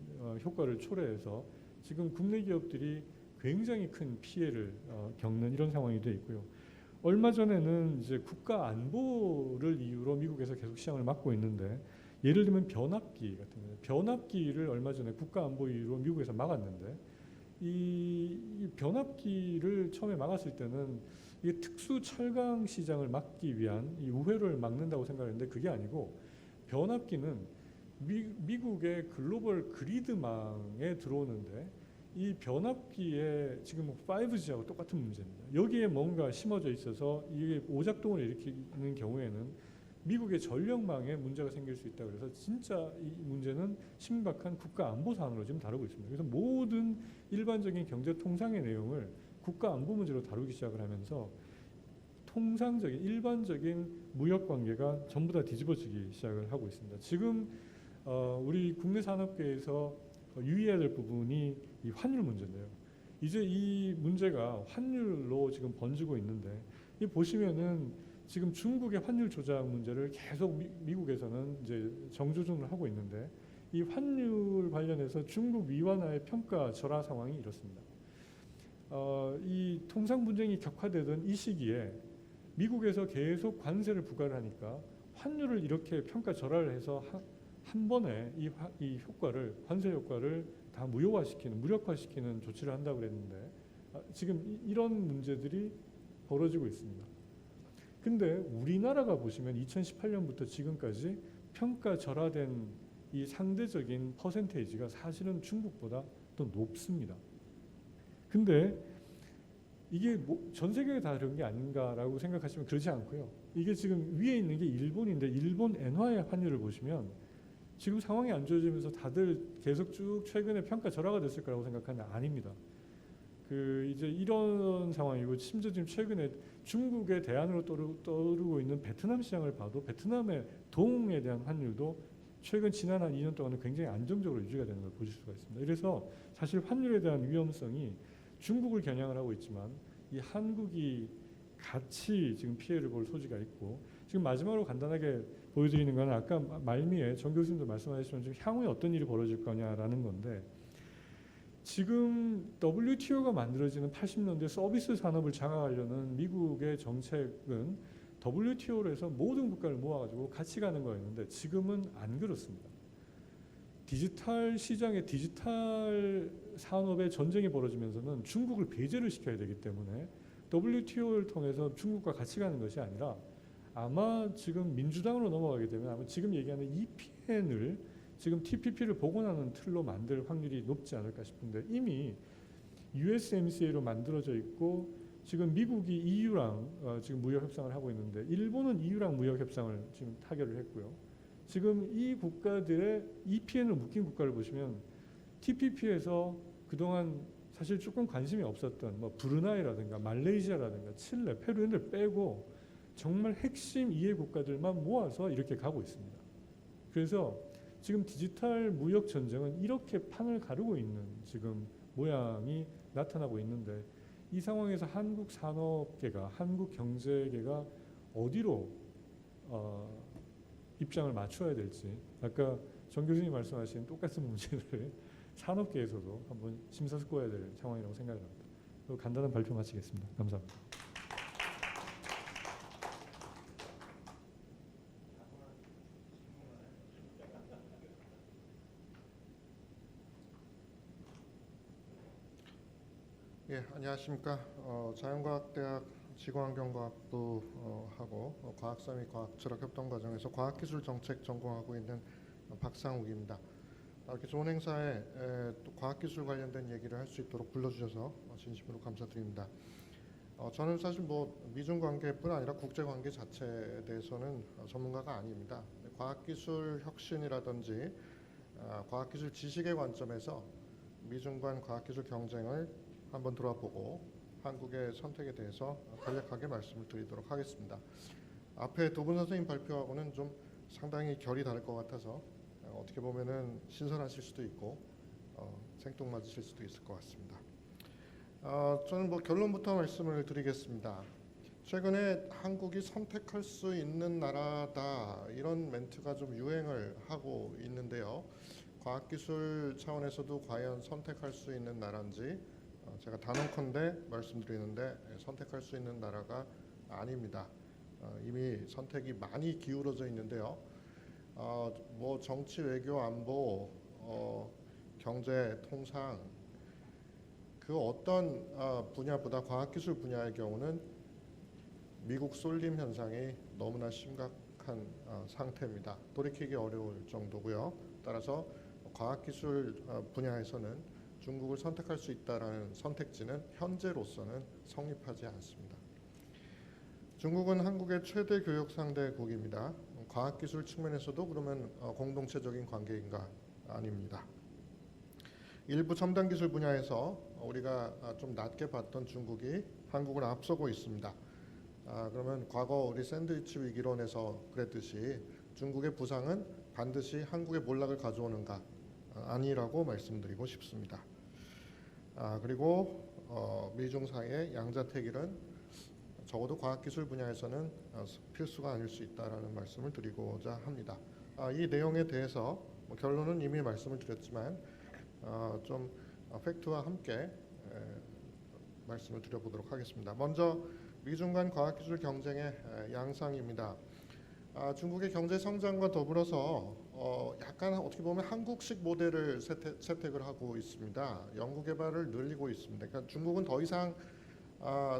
효과를 초래해서 지금 국내 기업들이 굉장히 큰 피해를 겪는 이런 상황이 되어 있고요. 얼마 전에는 이제 국가 안보를 이유로 미국에서 계속 시장을 막고 있는데 예를 들면 변압기 같은 거, 변압기를 얼마 전에 국가 안보 이유로 미국에서 막았는데 이 변압기를 처음에 막았을 때는 이게 특수 철강 시장을 막기 위한 이 우회를 막는다고 생각했는데 그게 아니고 변압기는 미국의 글로벌 그리드망에 들어오는데 이 변압기에 지금 5G하고 똑같은 문제입니다. 여기에 뭔가 심어져 있어서 이게 오작동을 일으키는 경우에는 미국의 전력망에 문제가 생길 수 있다. 그래서 진짜 이 문제는 심각한 국가 안보 사안으로 지금 다루고 있습니다. 그래서 모든 일반적인 경제 통상의 내용을 국가 안보 문제로 다루기 시작을 하면서 통상적인 일반적인 무역 관계가 전부 다 뒤집어지기 시작을 하고 있습니다. 지금 우리 국내 산업계에서 유의해야 될 부분이 이 환율 문제인데요. 이제 이 문제가 환율로 지금 번지고 있는데 이 보시면은 지금 중국의 환율 조작 문제를 계속 미국에서는 이제 정조준을 하고 있는데 이 환율 관련해서 중국 위완화의 평가 절하 상황이 이렇습니다. 이 통상 분쟁이 격화되던 이 시기에 미국에서 계속 관세를 부과를 하니까 환율을 이렇게 평가 절하를 해서 한 번에 이 효과를 관세 효과를 다 무력화시키는 조치를 한다고 그랬는데 지금 이런 문제들이 벌어지고 있습니다. 근데 우리나라가 보시면 2018년부터 지금까지 평가 절하된 이 상대적인 퍼센테이지가 사실은 중국보다 더 높습니다. 근데 이게 전 세계가 다 그런 게 아닌가라고 생각하시면 그렇지 않고요. 이게 지금 위에 있는 게 일본인데 일본 엔화의 환율을 보시면 지금 상황이 안 좋아지면서 다들 계속 쭉 최근에 평가 절하가 됐을 거라고 생각하는데 아닙니다. 이제 이런 상황이고 심지어 지금 최근에 중국의 대안으로 떠오르고 있는 베트남 시장을 봐도 베트남의 동에 대한 환율도 최근 지난 한 2년 동안은 굉장히 안정적으로 유지가 되는 걸 보실 수가 있습니다. 그래서 사실 환율에 대한 위험성이 중국을 겨냥을 하고 있지만 이 한국이 같이 지금 피해를 볼 소지가 있고 지금 마지막으로 간단하게 보여드리는 건 아까 말미에 정 교수님도 말씀하셨지만 지금 향후에 어떤 일이 벌어질 거냐라는 건데 지금 WTO가 만들어지는 80년대 서비스 산업을 장악하려는 미국의 정책은 WTO로 해서 모든 국가를 모아가지고 같이 가는 거였는데 지금은 안 그렇습니다. 디지털 시장의 디지털 산업의 전쟁이 벌어지면서는 중국을 배제를 시켜야 되기 때문에 WTO를 통해서 중국과 같이 가는 것이 아니라 아마 지금 민주당으로 넘어가게 되면 아마 지금 얘기하는 EPN을 지금 TPP를 복원하는 틀로 만들 확률이 높지 않을까 싶은데 이미 USMCA로 만들어져 있고 지금 미국이 EU랑 지금 무역 협상을 하고 있는데 일본은 EU랑 무역 협상을 지금 타결을 했고요. 지금 이 국가들의 EPN을 묶인 국가를 보시면 TPP에서 그동안 사실 조금 관심이 없었던 뭐 브루나이라든가 말레이시아라든가 칠레, 페루 이런 데를 빼고 정말 핵심 이해 국가들만 모아서 이렇게 가고 있습니다. 그래서 지금 디지털 무역 전쟁은 이렇게 판을 가르고 있는 지금 모양이 나타나고 있는데 이 상황에서 한국 산업계가 한국 경제계가 어디로 입장을 맞춰야 될지 아까 정 교수님 말씀하신 똑같은 문제를 산업계에서도 한번 심사숙고해야 될 상황이라고 생각을 합니다. 간단한 발표 마치겠습니다. 감사합니다. 예, 안녕하십니까. 자연과학대학 지구환경과학부 하고 과학사 및 과학철학협동과정에서 과학기술정책 전공하고 있는 박상욱입니다. 이렇게 좋은 행사에 또 과학기술 관련된 얘기를 할 수 있도록 불러주셔서 진심으로 감사드립니다. 저는 사실 뭐 미중 관계뿐 아니라 국제 관계 자체에 대해서는 전문가가 아닙니다. 과학기술 혁신이라든지 과학기술 지식의 관점에서 미중 간 과학기술 경쟁을 한번 돌아보고 한국의 선택에 대해서 간략하게 말씀을 드리도록 하겠습니다. 앞에 두 분 선생님 발표하고는 좀 상당히 결이 다를 것 같아서 어떻게 보면은 신선하실 수도 있고 생뚱맞으실 수도 있을 것 같습니다. 저는 결론부터 말씀을 드리겠습니다. 최근에 한국이 선택할 수 있는 나라다 이런 멘트가 좀 유행을 하고 있는데요. 과학기술 차원에서도 과연 선택할 수 있는 나라인지 제가 단언컨대 말씀드리는데 선택할 수 있는 나라가 아닙니다. 이미 선택이 많이 기울어져 있는데요. 정치, 외교, 안보, 경제, 통상 그 어떤 분야보다 과학기술 분야의 경우는 미국 쏠림 현상이 너무나 심각한 상태입니다. 돌이키기 어려울 정도고요. 따라서 과학기술 분야에서는 중국을 선택할 수 있다라는 선택지는 현재로서는 성립하지 않습니다. 중국은 한국의 최대 교역 상대국입니다. 과학기술 측면에서도 그러면 공동체적인 관계인가? 아닙니다. 일부 첨단 기술 분야에서 우리가 좀 낮게 봤던 중국이 한국을 앞서고 있습니다. 그러면 과거 우리 샌드위치 위기론에서 그랬듯이 중국의 부상은 반드시 한국의 몰락을 가져오는가? 아니라고 말씀드리고 싶습니다. 그리고 미중 사이의 양자택일은 적어도 과학기술 분야에서는 필수가 아닐 수 있다라는 말씀을 드리고자 합니다. 이 내용에 대해서 결론은 이미 말씀을 드렸지만 좀 팩트와 함께 말씀을 드려보도록 하겠습니다. 먼저 미중 간 과학기술 경쟁의 양상입니다. 중국의 경제 성장과 더불어서 약간 어떻게 보면 한국식 모델을 채택을 하고 있습니다. 연구 개발을 늘리고 있습니다. 그러니까 중국은 더 이상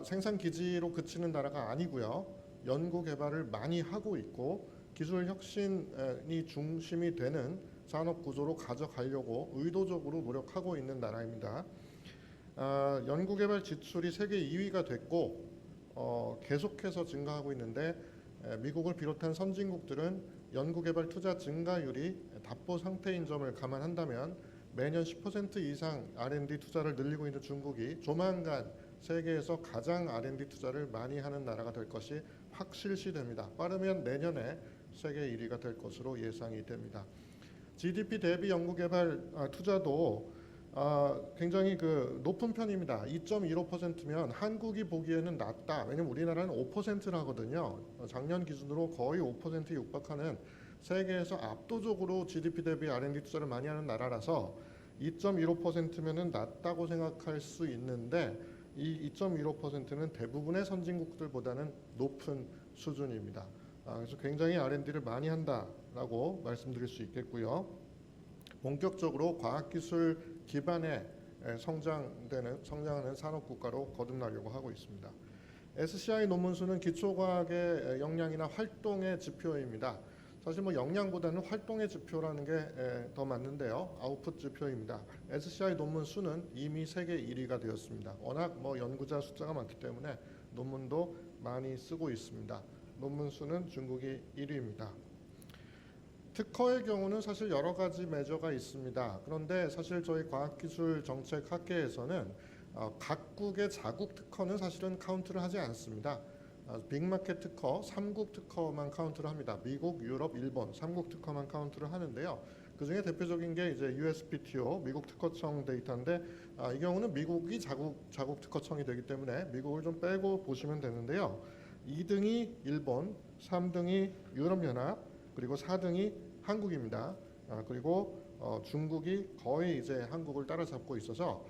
생산 기지로 그치는 나라가 아니고요. 연구 개발을 많이 하고 있고 기술 혁신이 중심이 되는 산업 구조로 가져가려고 의도적으로 노력하고 있는 나라입니다. 연구 개발 지출이 세계 2위가 됐고 계속해서 증가하고 있는데 미국을 비롯한 선진국들은 연구개발 투자 증가율이 답보 상태인 점을 감안한다면 매년 10% 이상 R&D 투자를 늘리고 있는 중국이 조만간 세계에서 가장 R&D 투자를 많이 하는 나라가 될 것이 확실시됩니다. 빠르면 내년에 세계 1위가 될 것으로 예상이 됩니다. GDP 대비 연구개발 투자도 굉장히 높은 편입니다. 2.15%면 한국이 보기에는 낮다. 왜냐면 우리나라는 5%라거든요. 작년 기준으로 거의 5%에 육박하는 세계에서 압도적으로 GDP 대비 R&D 투자를 많이 하는 나라라서 2.15%면은 낮다고 생각할 수 있는데 이 2.15%는 대부분의 선진국들보다는 높은 수준입니다. 그래서 굉장히 R&D를 많이 한다라고 말씀드릴 수 있겠고요. 본격적으로 과학기술 기반의 성장하는 산업국가로 거듭나려고 하고 있습니다. SCI 논문 수는 기초과학의 역량이나 활동의 지표입니다. 사실 역량보다는 활동의 지표라는 게 더 맞는데요. 아웃풋 지표입니다. SCI 논문 수는 이미 세계 1위가 되었습니다. 워낙 연구자 숫자가 많기 때문에 논문도 많이 쓰고 있습니다. 논문 수는 중국이 1위입니다. 특허의 경우는 사실 여러 가지 매저가 있습니다. 그런데 사실 저희 과학기술정책학계에서는 각국의 자국 특허는 사실은 카운트를 하지 않습니다. 빅마켓 특허, 3국 특허만 카운트를 합니다. 미국, 유럽, 일본 3국 특허만 카운트를 하는데요. 그중에 대표적인 게 이제 USPTO 미국 특허청 데이터인데 이 경우는 미국이 자국 특허청이 되기 때문에 미국을 좀 빼고 보시면 되는데요. 2등이 일본, 3등이 유럽연합, 그리고 4등이 한국입니다. 그리고 중국이 거의 이제 한국을 따라잡고 있어서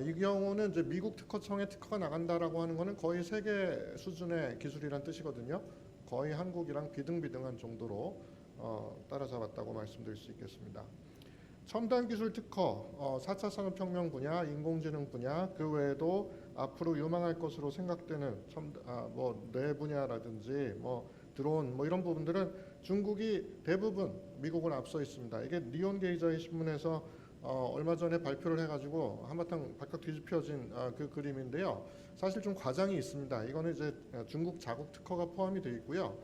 이 경우는 이제 미국 특허청에 특허가 나간다라고 하는 것은 거의 세계 수준의 기술이란 뜻이거든요. 거의 한국이랑 비등비등한 정도로 따라잡았다고 말씀드릴 수 있겠습니다. 첨단 기술 특허, 4차 산업혁명 분야, 인공지능 분야, 그 외에도 앞으로 유망할 것으로 생각되는 뇌 분야라든지 드론 이런 부분들은 중국이 대부분 미국을 앞서 있습니다. 이게 니온 게이저의 신문에서 얼마 전에 발표를 해가지고 한바탕 발칵 뒤집혀진 그 그림인데요. 사실 좀 과장이 있습니다. 이거는 이제 중국 자국 특허가 포함이 되어 있고요.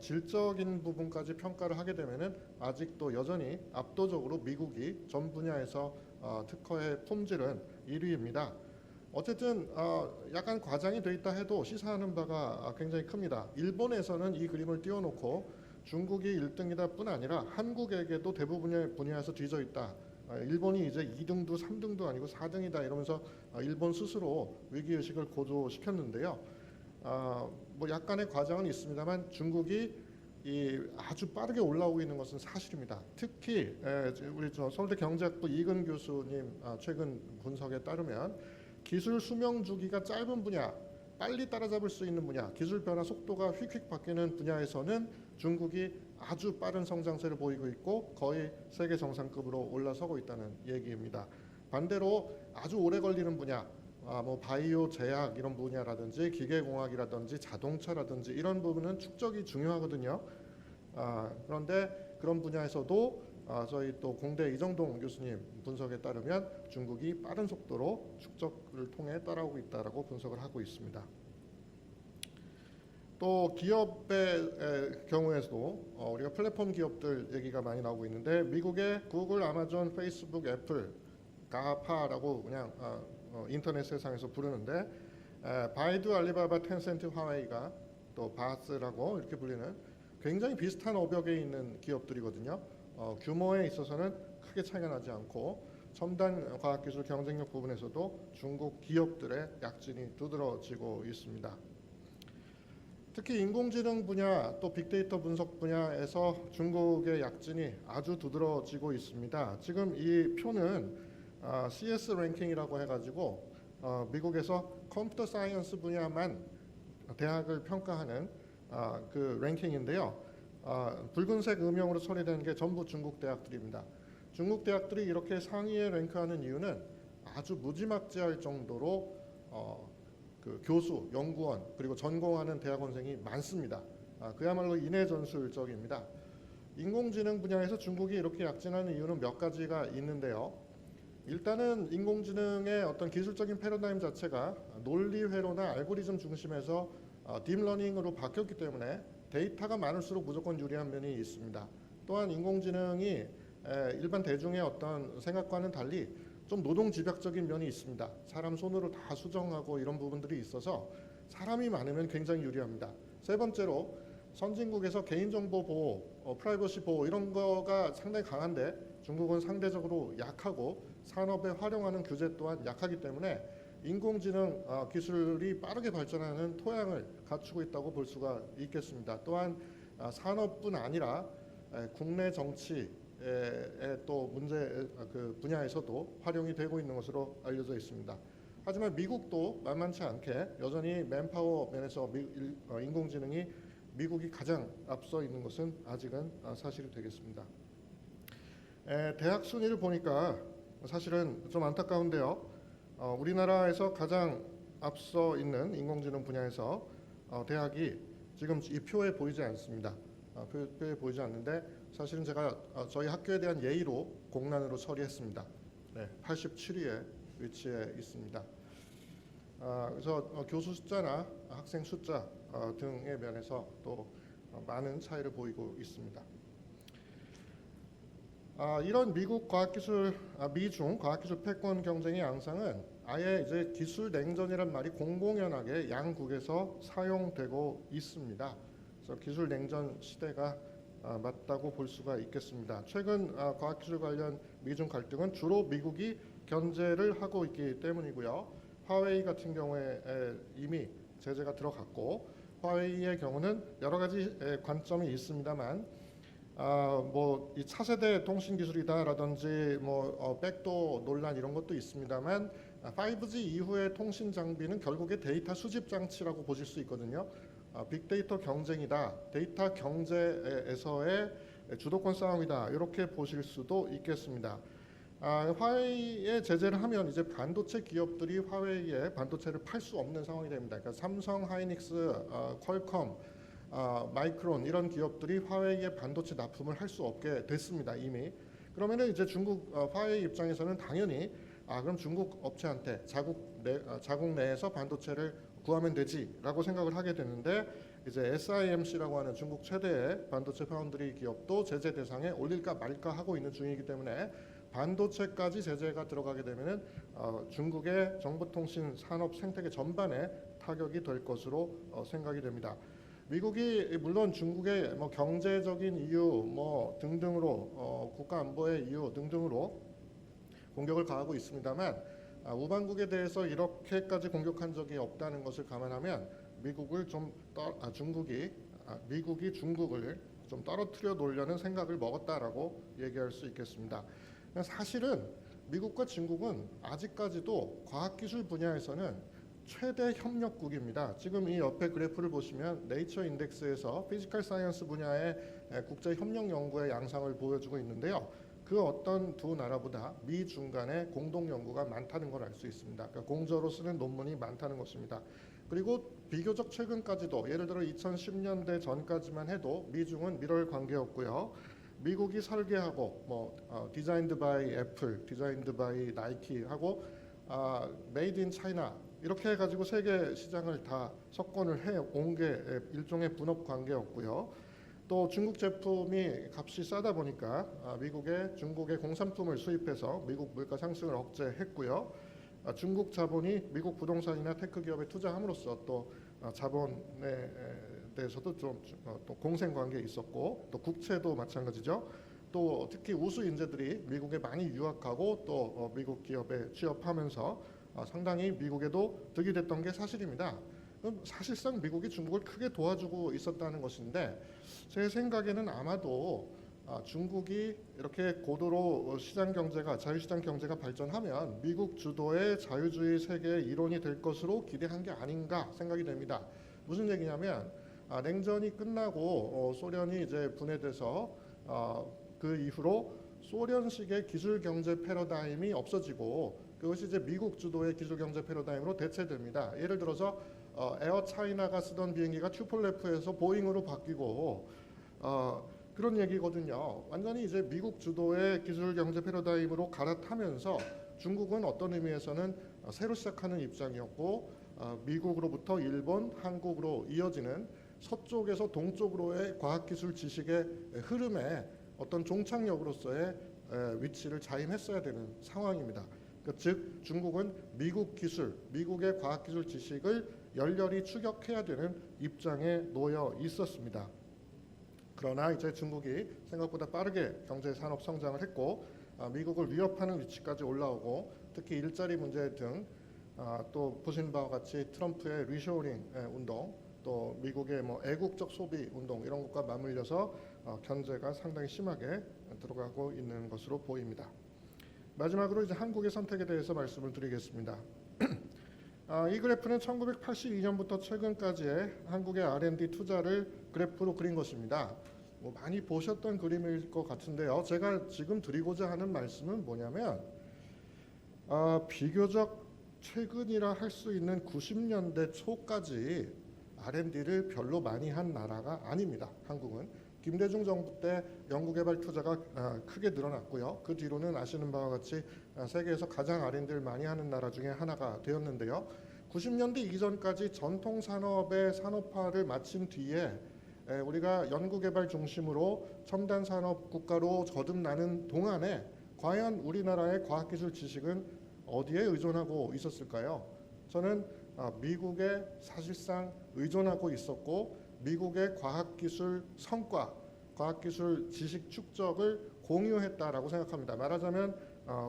질적인 부분까지 평가를 하게 되면은 아직도 여전히 압도적으로 미국이 전 분야에서 특허의 품질은 1위입니다. 어쨌든 약간 과장이 돼 있다 해도 시사하는 바가 굉장히 큽니다. 일본에서는 이 그림을 띄워놓고 중국이 1등이다 뿐 아니라 한국에게도 대부분의 분야에서 뒤져 있다. 일본이 이제 2등도 3등도 아니고 4등이다 이러면서 일본 스스로 위기의식을 고조시켰는데요. 뭐 약간의 과장은 있습니다만 중국이 아주 빠르게 올라오고 있는 것은 사실입니다. 특히 우리 서울대 경제학부 이근 교수님 최근 분석에 따르면 기술 수명 주기가 짧은 분야, 빨리 따라잡을 수 있는 분야, 기술 변화 속도가 휙휙 바뀌는 분야에서는 중국이 아주 빠른 성장세를 보이고 있고 거의 세계 정상급으로 올라서고 있다는 얘기입니다. 반대로 아주 오래 걸리는 분야, 뭐 바이오, 제약 이런 분야라든지 기계공학이라든지 자동차라든지 이런 부분은 축적이 중요하거든요. 그런데 그런 분야에서도 저희 또 공대 이정동 교수님 분석에 따르면 중국이 빠른 속도로 축적을 통해 따라오고 있다라고 분석을 하고 있습니다. 또 기업의 경우에서도 우리가 플랫폼 기업들 얘기가 많이 나오고 있는데 미국의 구글, 아마존, 페이스북, 애플, 가파라고 그냥 인터넷 세상에서 부르는데 바이두, 알리바바, 텐센트, 화웨이가 또 바스라고 이렇게 불리는 굉장히 비슷한 어벽에 있는 기업들이거든요. 규모에 있어서는 크게 차이가 나지 않고 첨단 과학기술 경쟁력 부분에서도 중국 기업들의 약진이 두드러지고 있습니다. 특히 인공지능 분야 또 빅데이터 분석 분야에서 중국의 약진이 아주 두드러지고 있습니다. 지금 이 표는 CS 랭킹이라고 해가지고 미국에서 컴퓨터 사이언스 분야만 대학을 평가하는 그 랭킹인데요. 붉은색 음영으로 처리되는 게 전부 중국 대학들입니다. 중국 대학들이 이렇게 상위에 랭크하는 이유는 아주 무지막지할 정도로 그 교수, 연구원 그리고 전공하는 대학원생이 많습니다. 그야말로 인해전술적입니다. 인공지능 분야에서 중국이 이렇게 약진하는 이유는 몇 가지가 있는데요. 일단은 인공지능의 어떤 기술적인 패러다임 자체가 논리회로나 알고리즘 중심에서 딥러닝으로 바뀌었기 때문에 데이터가 많을수록 무조건 유리한 면이 있습니다. 또한 인공지능이 일반 대중의 어떤 생각과는 달리 좀 노동집약적인 면이 있습니다. 사람 손으로 다 수정하고 이런 부분들이 있어서 사람이 많으면 굉장히 유리합니다. 세 번째로 선진국에서 개인정보 보호, 프라이버시 보호 이런 거가 상당히 강한데 중국은 상대적으로 약하고 산업에 활용하는 규제 또한 약하기 때문에 인공지능 기술이 빠르게 발전하는 토양을 갖추고 있다고 볼 수가 있겠습니다. 또한 산업뿐 아니라 국내 정치의 또 문제 그 분야에서도 활용이 되고 있는 것으로 알려져 있습니다. 하지만 미국도 만만치 않게 여전히 맨파워 면에서 인공지능이 미국이 가장 앞서 있는 것은 아직은 사실이 되겠습니다. 대학 순위를 보니까 사실은 좀 안타까운데요. 우리나라에서 가장 앞서 있는 인공지능 분야에서 대학이 지금 이 표에 보이지 않습니다. 표에 보이지 않는데 사실은 제가 저희 학교에 대한 예의로 공란으로 처리했습니다. 87위에 위치해 있습니다. 그래서 교수 숫자나 학생 숫자 등의 면에서 또 많은 차이를 보이고 있습니다. 이런 미국 과학기술 미중 과학기술 패권 경쟁의 양상은 아예 이제 기술 냉전이란 말이 공공연하게 양국에서 사용되고 있습니다. 그래서 기술 냉전 시대가 맞다고 볼 수가 있겠습니다. 최근 과학기술 관련 미중 갈등은 주로 미국이 견제를 하고 있기 때문이고요. 화웨이 같은 경우에 이미 제재가 들어갔고 화웨이의 경우는 여러 가지 관점이 있습니다만 뭐 이 차세대 통신 기술이다라든지 백도 논란 이런 것도 있습니다만 5G 이후의 통신 장비는 결국에 데이터 수집 장치라고 보실 수 있거든요. 빅데이터 경쟁이다, 데이터 경제에서의 주도권 싸움이다 이렇게 보실 수도 있겠습니다. 화웨이에 제재를 하면 이제 반도체 기업들이 화웨이에 반도체를 팔 수 없는 상황이 됩니다. 그러니까 삼성, 하이닉스, 퀄컴, 마이크론 이런 기업들이 화웨이에 반도체 납품을 할 수 없게 됐습니다. 이미. 그러면은 이제 중국 화웨이 입장에서는 당연히 그럼 중국 업체한테 자국 내에서 반도체를 구하면 되지라고 생각을 하게 되는데 이제 SIMC라고 하는 중국 최대의 반도체 파운드리 기업도 제재 대상에 올릴까 말까 하고 있는 중이기 때문에 반도체까지 제재가 들어가게 되면은 중국의 정보통신 산업 생태계 전반에 타격이 될 것으로 생각이 됩니다. 미국이 물론 중국의 경제적인 이유 등등으로 국가 안보의 이유 등등으로 공격을 가하고 있습니다만 우방국에 대해서 이렇게까지 공격한 적이 없다는 것을 감안하면 미국이 중국을 좀 떨어뜨려 놓으려는 생각을 먹었다라고 얘기할 수 있겠습니다. 사실은 미국과 중국은 아직까지도 과학기술 분야에서는 최대 협력국입니다. 지금 이 옆에 그래프를 보시면 네이처 인덱스에서 피지컬 사이언스 분야의 국제 협력 연구의 양상을 보여주고 있는데요. 그 어떤 두 나라보다 미중 간의 공동 연구가 많다는 걸 알 수 있습니다. 그러니까 공저로 쓰는 논문이 많다는 것입니다. 그리고 비교적 최근까지도 예를 들어 2010년대 전까지만 해도 미중은 밀월 관계였고요. 미국이 설계하고 디자인드 바이 애플, 디자인드 바이 나이키 하고 메이드 인 차이나 이렇게 해가지고 세계 시장을 다 석권을 해온 게 일종의 분업 관계였고요. 또 중국 제품이 값이 싸다 보니까 중국의 공산품을 수입해서 미국 물가 상승을 억제했고요. 중국 자본이 미국 부동산이나 테크 기업에 투자함으로써 또 자본에 대해서도 또 공생 관계에 있었고 또 국채도 마찬가지죠. 또 특히 우수 인재들이 미국에 많이 유학하고 또 미국 기업에 취업하면서 상당히 미국에도 득이 됐던 게 사실입니다. 사실상 미국이 중국을 크게 도와주고 있었다는 것인데 제 생각에는 아마도 중국이 이렇게 고도로 자유시장 경제가 발전하면 미국 주도의 자유주의 세계의 일원이 될 것으로 기대한 게 아닌가 생각이 됩니다. 무슨 얘기냐면 냉전이 끝나고 소련이 이제 분해돼서 그 이후로 소련식의 기술 경제 패러다임이 없어지고 그것이 이제 미국 주도의 기술 경제 패러다임으로 대체됩니다. 예를 들어서 에어 차이나가 쓰던 비행기가 튜폴레프에서 보잉으로 바뀌고 그런 얘기거든요. 완전히 이제 미국 주도의 기술 경제 패러다임으로 갈아타면서 중국은 어떤 의미에서는 새로 시작하는 입장이었고 미국으로부터 일본, 한국으로 이어지는 서쪽에서 동쪽으로의 과학기술 지식의 흐름에 어떤 종착역으로서의 위치를 자임했어야 되는 상황입니다. 즉 중국은 미국 기술, 미국의 과학기술 지식을 열렬히 추격해야 되는 입장에 놓여 있었습니다. 그러나 이제 중국이 생각보다 빠르게 경제 산업 성장을 했고 미국을 위협하는 위치까지 올라오고 특히 일자리 문제 등 또 보신 바와 같이 트럼프의 리쇼어링 운동 또 미국의 애국적 소비 운동 이런 것과 맞물려서 견제가 상당히 심하게 들어가고 있는 것으로 보입니다. 마지막으로 이제 한국의 선택에 대해서 말씀을 드리겠습니다. 이 그래프는 1982년부터 최근까지의 한국의 R&D 투자를 그래프로 그린 것입니다. 많이 보셨던 그림일 것 같은데요. 제가 지금 드리고자 하는 말씀은 뭐냐면 비교적 최근이라 할 수 있는 90년대 초까지 R&D를 별로 많이 한 나라가 아닙니다. 한국은. 김대중 정부 때 연구개발 투자가 크게 늘어났고요. 그 뒤로는 아시는 바와 같이 세계에서 가장 R&D를 많이 하는 나라 중에 하나가 되었는데요. 90년대 이전까지 전통 산업의 산업화를 마친 뒤에 우리가 연구개발 중심으로 첨단 산업 국가로 거듭나는 동안에 과연 우리나라의 과학기술 지식은 어디에 의존하고 있었을까요? 저는 미국에 사실상 의존하고 있었고 미국의 과학기술 성과, 과학기술 지식 축적을 공유했다라고 생각합니다. 말하자면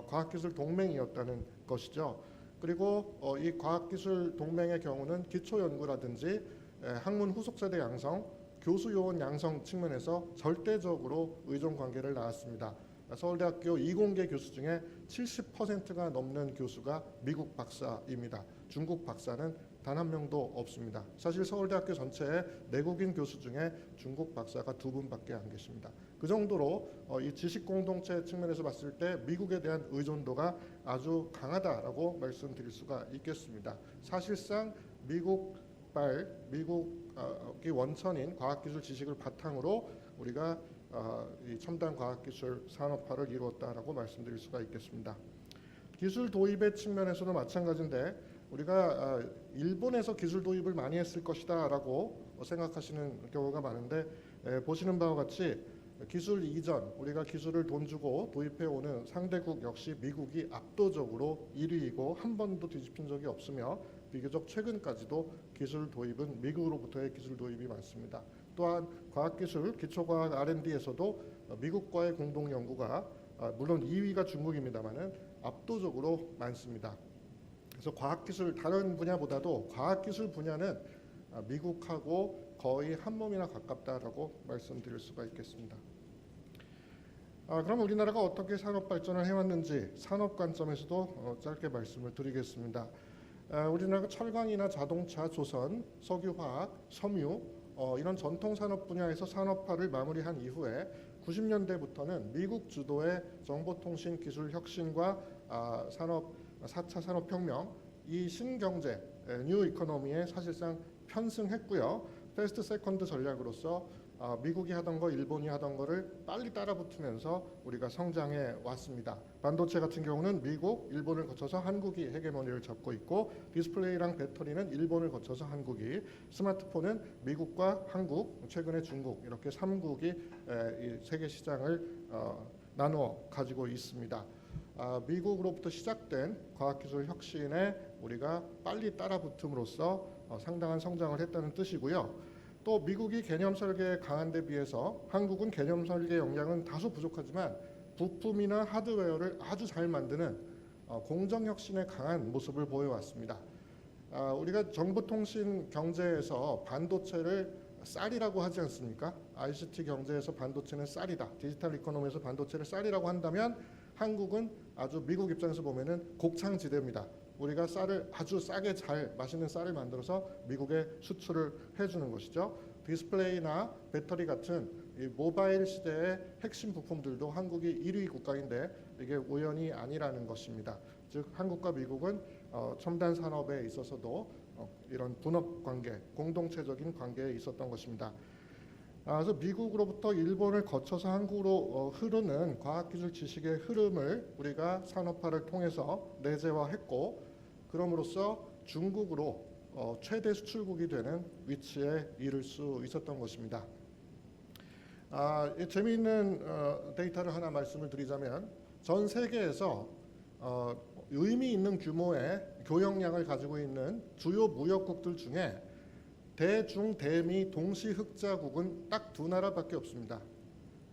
과학기술 동맹이었다는 것이죠. 그리고 이 과학기술 동맹의 경우는 기초연구라든지 학문 후속세대 양성, 교수 요원 양성 측면에서 절대적으로 의존관계를 낳았습니다. 서울대학교 이공계 교수 중에 70%가 넘는 교수가 미국 박사입니다. 중국 박사는 단 한 명도 없습니다. 사실 서울대학교 전체의 내국인 교수 중에 중국 박사가 2분밖에 안 계십니다. 그 정도로 이 지식 공동체 측면에서 봤을 때 미국에 대한 의존도가 아주 강하다라고 말씀드릴 수가 있겠습니다. 사실상 미국이 원천인 과학기술 지식을 바탕으로 우리가 이 첨단 과학기술 산업화를 이루었다라고 말씀드릴 수가 있겠습니다. 기술 도입의 측면에서도 마찬가지인데 우리가 일본에서 기술 도입을 많이 했을 것이다라고 생각하시는 경우가 많은데 보시는 바와 같이 기술 이전 우리가 기술을 돈 주고 도입해오는 상대국 역시 미국이 압도적으로 1위이고 한 번도 뒤집힌 적이 없으며 비교적 최근까지도 기술 도입은 미국으로부터의 기술 도입이 많습니다. 또한 과학기술, 기초과학 R&D에서도 미국과의 공동 연구가 물론 2위가 중국입니다만은 압도적으로 많습니다. 그래서 과학기술 다른 분야보다도 과학기술 분야는 미국하고 거의 한 몸이나 가깝다라고 말씀드릴 수가 있겠습니다. 그럼 우리나라가 어떻게 산업 발전을 해왔는지 산업 관점에서도 짧게 말씀을 드리겠습니다. 우리나라가 철강이나 자동차, 조선, 석유화학, 섬유 이런 전통 산업 분야에서 산업화를 마무리한 이후에 90년대부터는 미국 주도의 정보통신 기술 혁신과 4차 산업혁명, 이 신경제, 뉴 이코노미에 사실상 편승했고요. 패스트 세컨드 전략으로서 미국이 하던 거, 일본이 하던 거를 빨리 따라붙으면서 우리가 성장해 왔습니다. 반도체 같은 경우는 미국, 일본을 거쳐서 한국이 헤게모니를 잡고 있고, 디스플레이랑 배터리는 일본을 거쳐서 한국이, 스마트폰은 미국과 한국, 최근에 중국, 이렇게 3국이 이 세계 시장을 나누어 가지고 있습니다. 미국으로부터 시작된 과학기술 혁신에 우리가 빨리 따라붙음으로써 상당한 성장을 했다는 뜻이고요. 또 미국이 개념 설계에 강한 데 비해서 한국은 개념 설계 역량은 다소 부족하지만 부품이나 하드웨어를 아주 잘 만드는 공정 혁신에 강한 모습을 보여왔습니다. 우리가 정보통신 경제에서 반도체를 쌀이라고 하지 않습니까? ICT 경제에서 반도체는 쌀이다. 디지털 이코노미에서 반도체를 쌀이라고 한다면 한국은 아주 미국 입장에서 보면은 곡창지대입니다. 우리가 쌀을 아주 싸게 잘 맛있는 쌀을 만들어서 미국에 수출을 해주는 것이죠. 디스플레이나 배터리 같은 이 모바일 시대의 핵심 부품들도 한국이 1위 국가인데 이게 우연이 아니라는 것입니다. 즉 한국과 미국은 첨단 산업에 있어서도 이런 분업 관계, 공동체적인 관계에 있었던 것입니다. 그래서 미국으로부터 일본을 거쳐서 한국으로 흐르는 과학기술 지식의 흐름을 우리가 산업화를 통해서 내재화했고, 그럼으로써 중국으로 최대 수출국이 되는 위치에 이를 수 있었던 것입니다. 재미있는 데이터를 하나 말씀을 드리자면 전 세계에서 의미 있는 규모의 교역량을 가지고 있는 주요 무역국들 중에 대중 대미 동시 흑자국은 딱 두 나라밖에 없습니다.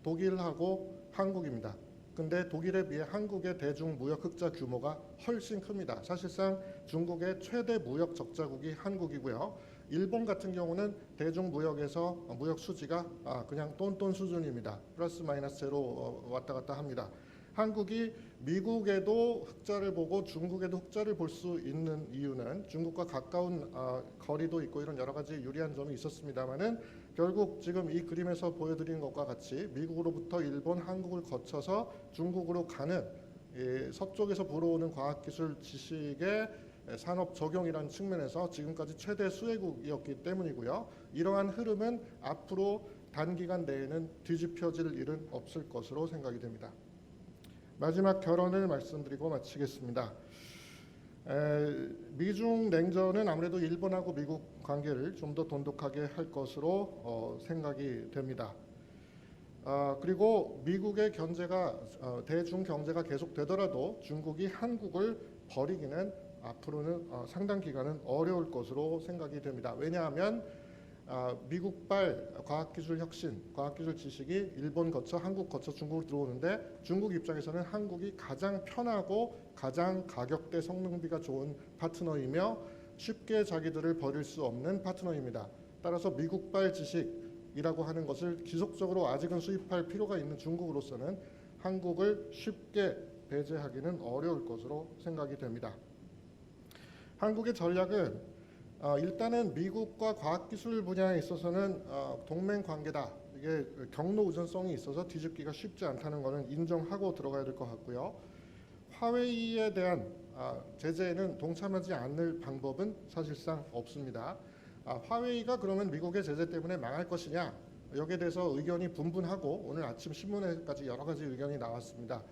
독일하고 한국입니다. 근데 독일에 비해 한국의 대중 무역 흑자 규모가 훨씬 큽니다. 사실상 중국의 최대 무역 적자국이 한국이고요. 일본 같은 경우는 대중 무역에서 무역 수지가 그냥 똔똔 수준입니다. 플러스 마이너스 제로 왔다 갔다 합니다. 한국이 미국에도 흑자를 보고 중국에도 흑자를 볼 수 있는 이유는 중국과 가까운 거리도 있고 이런 여러 가지 유리한 점이 있었습니다만은 결국 지금 이 그림에서 보여드린 것과 같이 미국으로부터 일본, 한국을 거쳐서 중국으로 가는 서쪽에서 불어오는 과학기술 지식의 산업 적용이라는 측면에서 지금까지 최대 수혜국이었기 때문이고요. 이러한 흐름은 앞으로 단기간 내에는 뒤집혀질 일은 없을 것으로 생각이 됩니다. 마지막 결론을 말씀드리고 마치겠습니다. 미중 냉전은 아무래도 일본하고 미국 관계를 좀 더 돈독하게 할 것으로 생각이 됩니다. 그리고 미국의 견제가 대중 경제가 계속되더라도 중국이 한국을 버리기는 앞으로는 상당 기간은 어려울 것으로 생각이 됩니다. 왜냐하면 미국발 과학기술 혁신, 과학기술 지식이 일본 거쳐 한국 거쳐 중국으로 들어오는데 중국 입장에서는 한국이 가장 편하고 가장 가격대 성능비가 좋은 파트너이며 쉽게 자기들을 버릴 수 없는 파트너입니다. 따라서 미국발 지식이라고 하는 것을 지속적으로 아직은 수입할 필요가 있는 중국으로서는 한국을 쉽게 배제하기는 어려울 것으로 생각이 됩니다. 한국의 전략은 일단은 미국과 과학기술 분야에 있어서는 동맹 관계다. 이게 경로 우선성이 있어서 뒤집기가 쉽지 않다는 것은 인정하고 들어가야 될 것 같고요. 화웨이에 대한 제재에는 동참하지 않을 방법은 사실상 없습니다. 화웨이가 그러면 미국의 제재 때문에 망할 것이냐? 여기에 대해서 의견이 분분하고 오늘 아침 신문에까지 여러 가지 의견이 나왔습니다.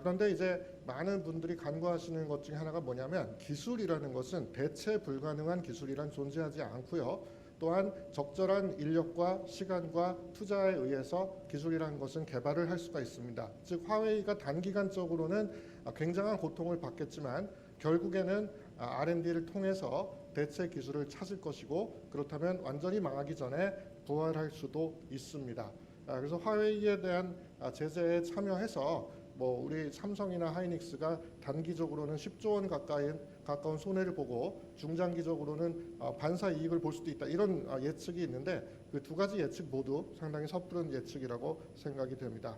그런데 이제 많은 분들이 간과하시는 것 중에 하나가 뭐냐면 기술이라는 것은 대체 불가능한 기술이란 존재하지 않고요. 또한 적절한 인력과 시간과 투자에 의해서 기술이라는 것은 개발을 할 수가 있습니다. 즉 화웨이가 단기간적으로는 굉장한 고통을 받겠지만 결국에는 R&D를 통해서 대체 기술을 찾을 것이고 그렇다면 완전히 망하기 전에 부활할 수도 있습니다. 그래서 화웨이에 대한 제재에 참여해서 뭐 우리 삼성이나 하이닉스가 단기적으로는 10조 원 가까운 손해를 보고 중장기적으로는 반사 이익을 볼 수도 있다, 이런 예측이 있는데 그 두 가지 예측 모두 상당히 섣부른 예측이라고 생각이 됩니다.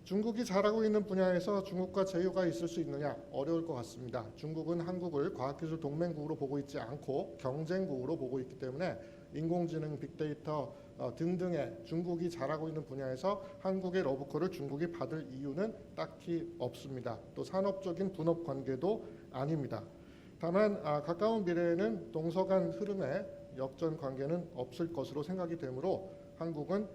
중국이 잘하고 있는 분야에서 중국과 제휴가 있을 수 있느냐? 어려울 것 같습니다. 중국은 한국을 과학기술 동맹국으로 보고 있지 않고 경쟁국으로 보고 있기 때문에 인공지능, 빅데이터 등등의 중국이 잘하고 있는 분야에서 한국의 러브콜을 중국이 받을 이유는 딱히 없습니다. 또 산업적인 분업 관계도 아닙니다. 다만 가까운 미래에는 동서간 흐름에 역전 관계는 없을 것으로 생각이 되므로 한국은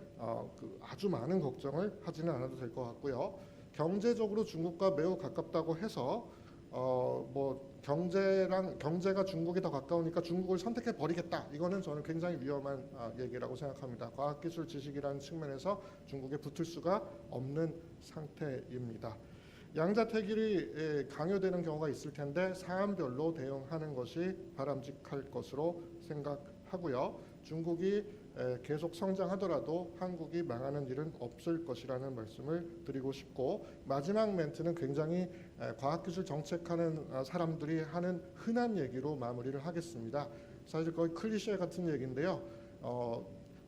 아주 많은 걱정을 하지는 않아도 될 것 같고요. 경제적으로 중국과 매우 가깝다고 해서 뭐 경제가 중국이 더 가까우니까 중국을 선택해 버리겠다, 이거는 저는 굉장히 위험한 얘기라고 생각합니다. 과학기술 지식이라는 측면에서 중국에 붙을 수가 없는 상태입니다. 양자택일이 강요되는 경우가 있을 텐데 사안별로 대응하는 것이 바람직할 것으로 생각하고요. 중국이 계속 성장하더라도 한국이 망하는 일은 없을 것이라는 말씀을 드리고 싶고, 마지막 멘트는 굉장히 과학기술 정책하는 사람들이 하는 흔한 얘기로 마무리를 하겠습니다. 사실 거의 클리셰 같은 얘기인데요.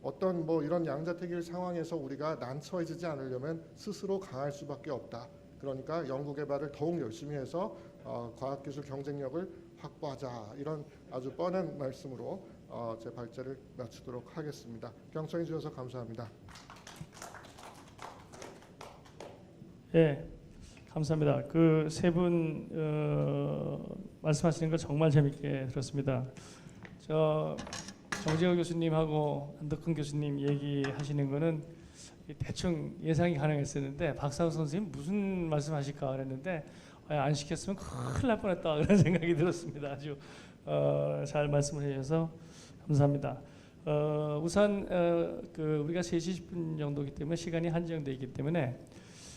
어떤 뭐 이런 양자택일 상황에서 우리가 난처해지지 않으려면 스스로 강할 수밖에 없다. 그러니까 연구개발을 더욱 열심히 해서 과학기술 경쟁력을 확보하자, 이런 아주 뻔한 말씀으로 제 발제를 마치도록 하겠습니다. 경청해 주셔서 감사합니다. 예, 감사합니다. 그 세 분 말씀하시는 거 정말 재밌게 들었습니다. 정재호 교수님하고 안덕훈 교수님 얘기하시는 거는 대충 예상이 가능했었는데 박사우 선생님 무슨 말씀하실까 그랬는데 안 시켰으면 큰일 날 뻔했다, 그런 생각이 들었습니다. 아주 잘 말씀을 해주셔서 감사합니다. 우선 우리가 3시 10분 정도이기 때문에 시간이 한정되어 있기 때문에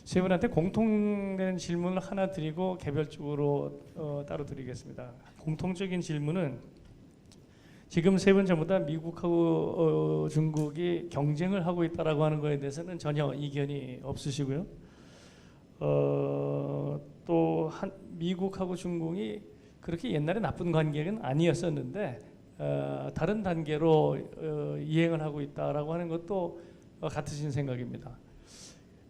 세 분한테 공통된 질문을 하나 드리고 개별적으로 따로 드리겠습니다. 공통적인 질문은 지금 세 분 전부 다 미국하고 중국이 경쟁을 하고 있다라고 하는 것에 대해서는 전혀 이견이 없으시고요. 또 미국하고 중국이 그렇게 옛날에 나쁜 관계는 아니었었는데 다른 단계로 이행을 하고 있다라고 하는 것도 같으신 생각입니다.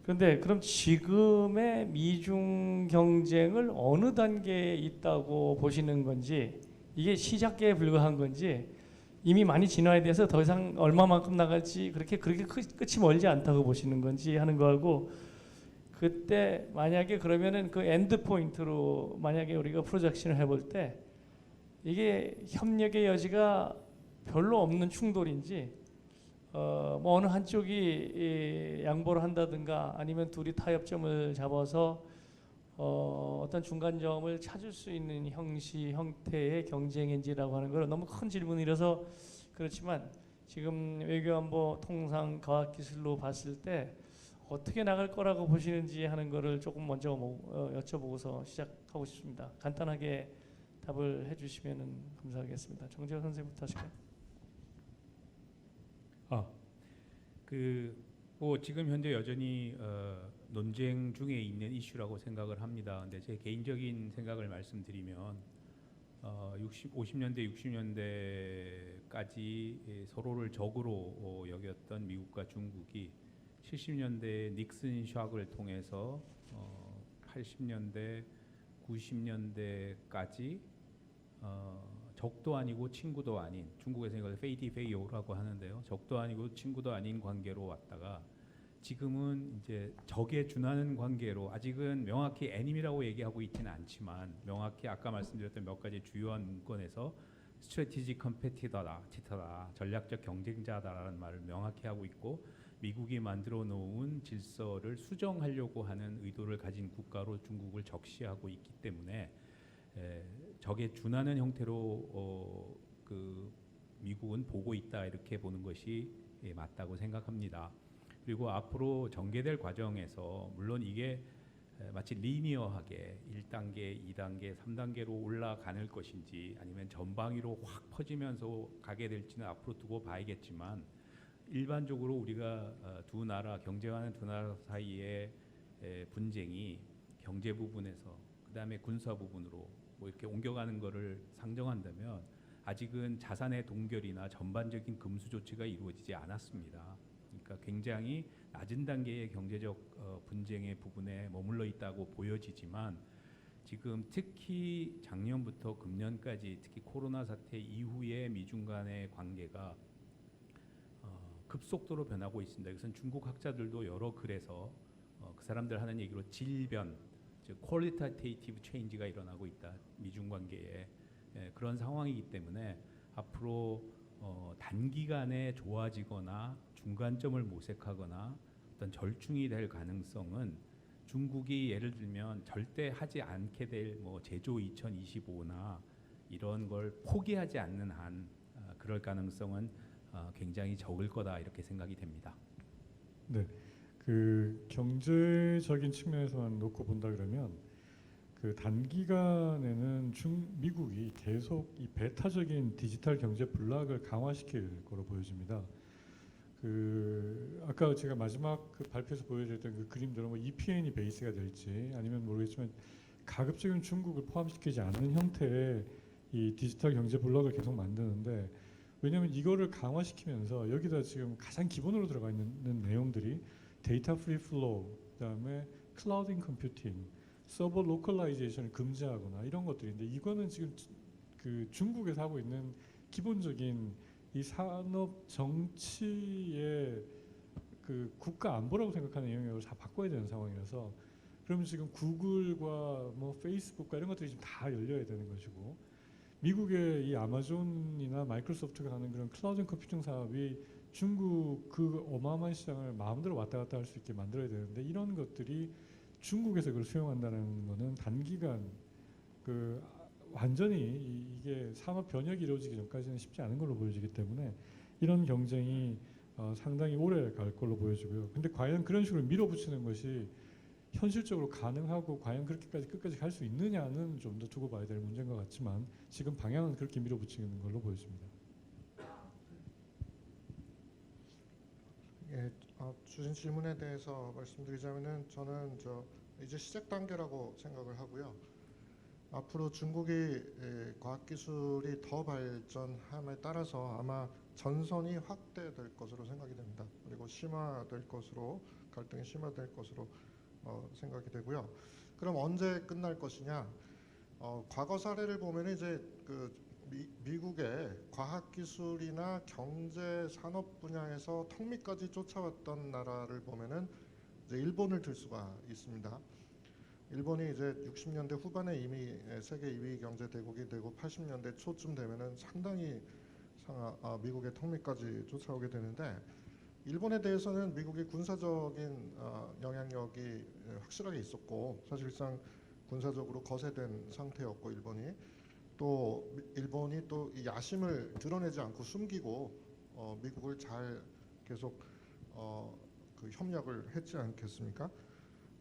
그런데 그럼 지금의 미중 경쟁을 어느 단계에 있다고 보시는 건지, 이게 시작기에 불과한 건지, 이미 많이 진화에 대해서 더 이상 얼마만큼 나갈지 그렇게 끝이 멀지 않다고 보시는 건지 하는 거하고, 그때 만약에 그러면은 그 엔드 포인트로 만약에 우리가 프로젝션을 해볼 때 이게 협력의 여지가 별로 없는 충돌인지, 뭐 어느 한쪽이 양보를 한다든가 아니면 둘이 타협점을 잡아서 어떤 중간점을 찾을 수 있는 형태의 경쟁인지라고 하는 걸 너무 큰 질문이라서 그렇지만, 지금 외교안보 통상 과학기술로 봤을 때 어떻게 나갈 거라고 보시는지 하는 거를 조금 먼저 여쭤보고서 시작하고 싶습니다. 간단하게 답을 해주시면 감사하겠습니다. 정재호 선생님부터 하실까요? 뭐 지금 현재 여전히 논쟁 중에 있는 이슈라고 생각을 합니다. 근데 제 개인적인 생각을 말씀드리면 50년대, 60년대까지 서로를 적으로 여겼던 미국과 중국이 70년대 닉슨 샥을 통해서 80년대, 90년대까지 적도 아니고 친구도 아닌, 중국에서 이걸 페이디페이오라고 하는데요, 적도 아니고 친구도 아닌 관계로 왔다가 지금은 이제 적에 준하는 관계로, 아직은 명확히 에니미라고 얘기하고 있지는 않지만 명확히 아까 말씀드렸던 몇 가지 주요한 문건에서 스트래티지 컴페티터다, 전략적 경쟁자다라는 말을 명확히 하고 있고, 미국이 만들어 놓은 질서를 수정하려고 하는 의도를 가진 국가로 중국을 적시하고 있기 때문에 적에 준하는 형태로 미국은 보고 있다, 이렇게 보는 것이 맞다고 생각합니다. 그리고 앞으로 전개될 과정에서 물론 이게 마치 리니어하게 1단계, 2단계, 3단계로 올라가는 것인지 아니면 전방위로 확 퍼지면서 가게 될지는 앞으로 두고 봐야겠지만, 일반적으로 우리가 두 나라, 경쟁하는 두 나라 사이에 분쟁이 경제 부분에서 그다음에 군사 부분으로 뭐 이렇게 옮겨가는 거를 상정한다면 아직은 자산의 동결이나 전반적인 금수 조치가 이루어지지 않았습니다. 그러니까 굉장히 낮은 단계의 경제적 분쟁의 부분에 머물러 있다고 보여지지만 지금 특히 작년부터 금년까지 특히 코로나 사태 이후에 미중 간의 관계가 급속도로 변하고 있습니다. 이것은 중국 학자들도 여러 글에서 그 사람들 하는 얘기로 질변, 즉 퀄리테이티브 체인지가 일어나고 있다. 미중 관계에 그런 상황이기 때문에 앞으로 단기간에 좋아지거나 중간점을 모색하거나 어떤 절충이 될 가능성은 중국이 예를 들면 절대 하지 않게 될 뭐 제조 2025나 이런 걸 포기하지 않는 한 그럴 가능성은 굉장히 적을 거다 이렇게 생각이 됩니다. 네, 그 경제적인 측면에서만 놓고 본다 그러면 그 단기간에는 미국이 계속 이 배타적인 디지털 경제 블락을 강화시킬 거로 보여집니다. 그 아까 제가 마지막 그 발표에서 보여드렸던 그 그림대로 뭐 EPN이 베이스가 될지 아니면 모르겠지만 가급적이면 중국을 포함시키지 않는 형태의 이 디지털 경제 블록을 계속 만드는데 왜냐하면 이거를 강화시키면서 여기다 지금 가장 기본으로 들어가 있는 내용들이 데이터 프리 플로우, 그다음에 클라우딩 컴퓨팅, 서버 로컬라이제이션을 금지하거나 이런 것들인데 이거는 지금 그 중국에서 하고 있는 기본적인 이 산업 정치의 그 국가 안보라고 생각하는 영역을 다 바꿔야 되는 상황이라서 그러면 지금 구글과 뭐 페이스북과 이런 것들이 지금 다 열려야 되는 것이고 미국의 이 아마존이나 마이크로소프트가 하는 그런 클라우드 컴퓨팅 사업이 중국 그 어마어마한 시장을 마음대로 왔다 갔다 할 수 있게 만들어야 되는데 이런 것들이 중국에서 그걸 수용한다는 거는 단기간 그 완전히 이게 산업 변혁이 이루어지기 전까지는 쉽지 않은 걸로 보여지기 때문에 이런 경쟁이 상당히 오래 갈 걸로 보여지고요. 근데 과연 그런 식으로 밀어붙이는 것이 현실적으로 가능하고 과연 그렇게까지 끝까지 갈 수 있느냐는 좀 더 두고 봐야 될 문제인 것 같지만 지금 방향은 그렇게 밀어붙이는 걸로 보여집니다. 예, 주신 질문에 대해서 말씀드리자면은 저는 이제 시작 단계라고 생각을 하고요. 앞으로 중국이 과학기술이 더 발전함에 따라서 아마 전선이 확대될 것으로 생각이 됩니다. 그리고 심화될 것으로 갈등이 심화될 것으로 생각이 되고요. 그럼 언제 끝날 것이냐? 과거 사례를 보면 이제 그 미국의 과학기술이나 경제 산업 분야에서 턱밑까지 쫓아왔던 나라를 보면은 이제 일본을 들 수가 있습니다. 일본이 이제 60년대 후반에 이미 세계 2위 경제 대국이 되고 80년대 초쯤 되면은 상당히 미국의 턱밑까지 쫓아오게 되는데 일본에 대해서는 미국이 군사적인 영향력이 확실하게 있었고 사실상 군사적으로 거세된 상태였고 일본이 또 이 야심을 드러내지 않고 숨기고 미국을 잘 계속 그 협력을 했지 않겠습니까?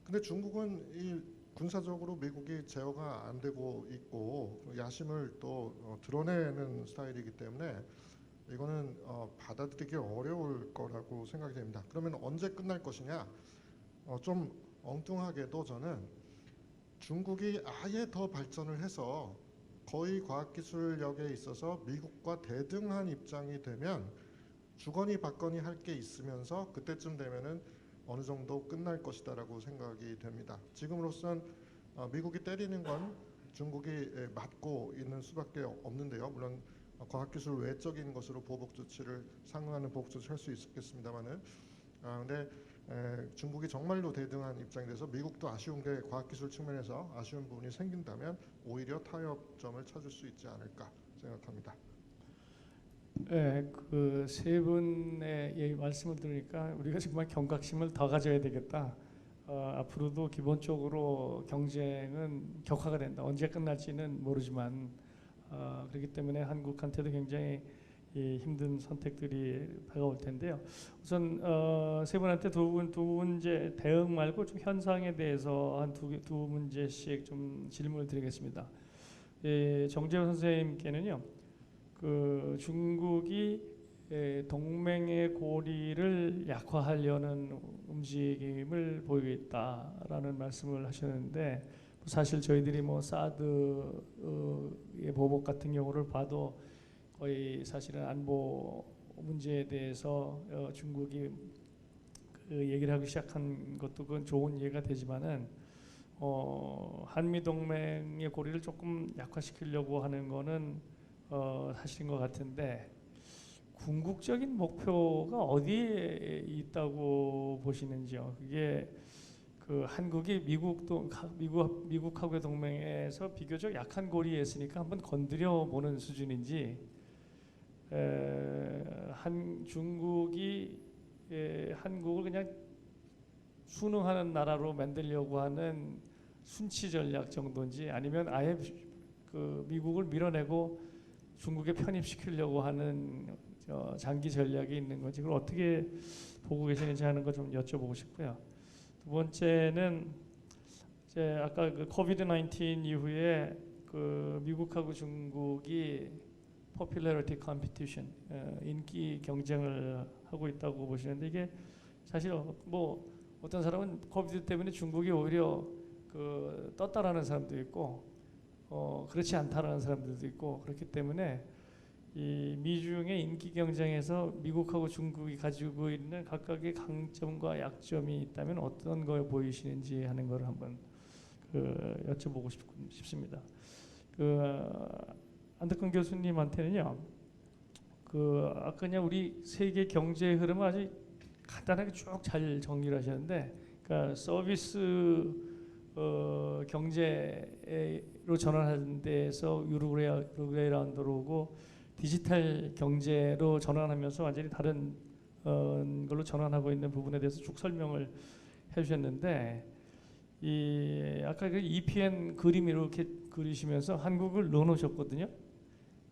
근데 중국은 이 군사적으로 미국이 제어가 안 되고 있고 야심을 또 드러내는 스타일이기 때문에 이거는 받아들이기 어려울 거라고 생각이 됩니다. 그러면 언제 끝날 것이냐? 좀 엉뚱하게도 저는 중국이 아예 더 발전을 해서 거의 과학기술력에 있어서 미국과 대등한 입장이 되면 주거니 받거니 할 게 있으면서 그때쯤 되면은 어느 정도 끝날 것이다라고 생각이 됩니다. 지금으로선 미국이 때리는 건 중국이 맞고 있는 수밖에 없는데요. 물론 과학기술 외적인 것으로 보복 조치를 상응하는 보복 조치를 할 수 있겠습니다만은 근데 중국이 정말로 대등한 입장이 돼서 미국도 아쉬운 게 과학기술 측면에서 아쉬운 부분이 생긴다면 오히려 타협점을 찾을 수 있지 않을까 생각합니다. 네, 그 세 분의 말씀을 들으니까 우리가 정말 경각심을 더 가져야 되겠다. 앞으로도 기본적으로 경쟁은 격화가 된다. 언제 끝날지는 모르지만 그렇기 때문에 한국한테도 굉장히 힘든 선택들이 다가올 텐데요. 우선 세 분한테 두 문제 대응 말고 좀 현상에 대해서 한 두 문제씩 좀 질문을 드리겠습니다. 정재훈 선생님께는요, 그 중국이 동맹의 고리를 약화하려는 움직임을 보이고 있다라는 말씀을 하셨는데 사실 저희들이 뭐 사드의 보복 같은 경우를 봐도 거의 사실은 안보 문제에 대해서 중국이 그 얘기를 하기 시작한 것도 그건 좋은 이해가 되지만은 한미 동맹의 고리를 조금 약화시키려고 하는 거는 사실인 것 같은데 궁극적인 목표가 어디에 있다고 보시는지요? 그게 그 한국이 미국하고의 동맹에서 비교적 약한 고리에 있으니까 한번 건드려 보는 수준인지 중국이 한국을 그냥 순응하는 나라로 만들려고 하는 순치 전략 정도인지 아니면 아예 그 미국을 밀어내고 중국에 편입시키려고 하는 장기 전략이 있는 건지 그걸 어떻게 보고 계시는지 하는 거 좀 여쭤보고 싶고요. 두 번째는 이제 아까 그 코비드 19 이후에 그 미국하고 중국이 popularity competition 인기 경쟁을 하고 있다고 보시는데 이게 사실 뭐 어떤 사람은 코비드 때문에 중국이 오히려 그 떴다라는 사람도 있고 그렇지 않다라는 사람들도 있고 그렇기 때문에 이 미중의 인기 경쟁에서 미국하고 중국이 가지고 있는 각각의 강점과 약점이 있다면 어떤 걸 보이시는지 하는 걸 한번 여쭤보고 싶습니다. 안덕근 교수님한테는요, 아까 그냥 우리 세계 경제 흐름을 아주 간단하게 쭉 잘 정리를 하셨는데, 그러니까 서비스 경제로 전환하는 데에서 유로그레이라운드로 오고 디지털 경제로 전환하면서 완전히 다른 걸로 전환하고 있는 부분에 대해서 쭉 설명을 해주셨는데, 아까 그 EPN 그림 이렇게 그리시면서 한국을 넣어놓으셨거든요.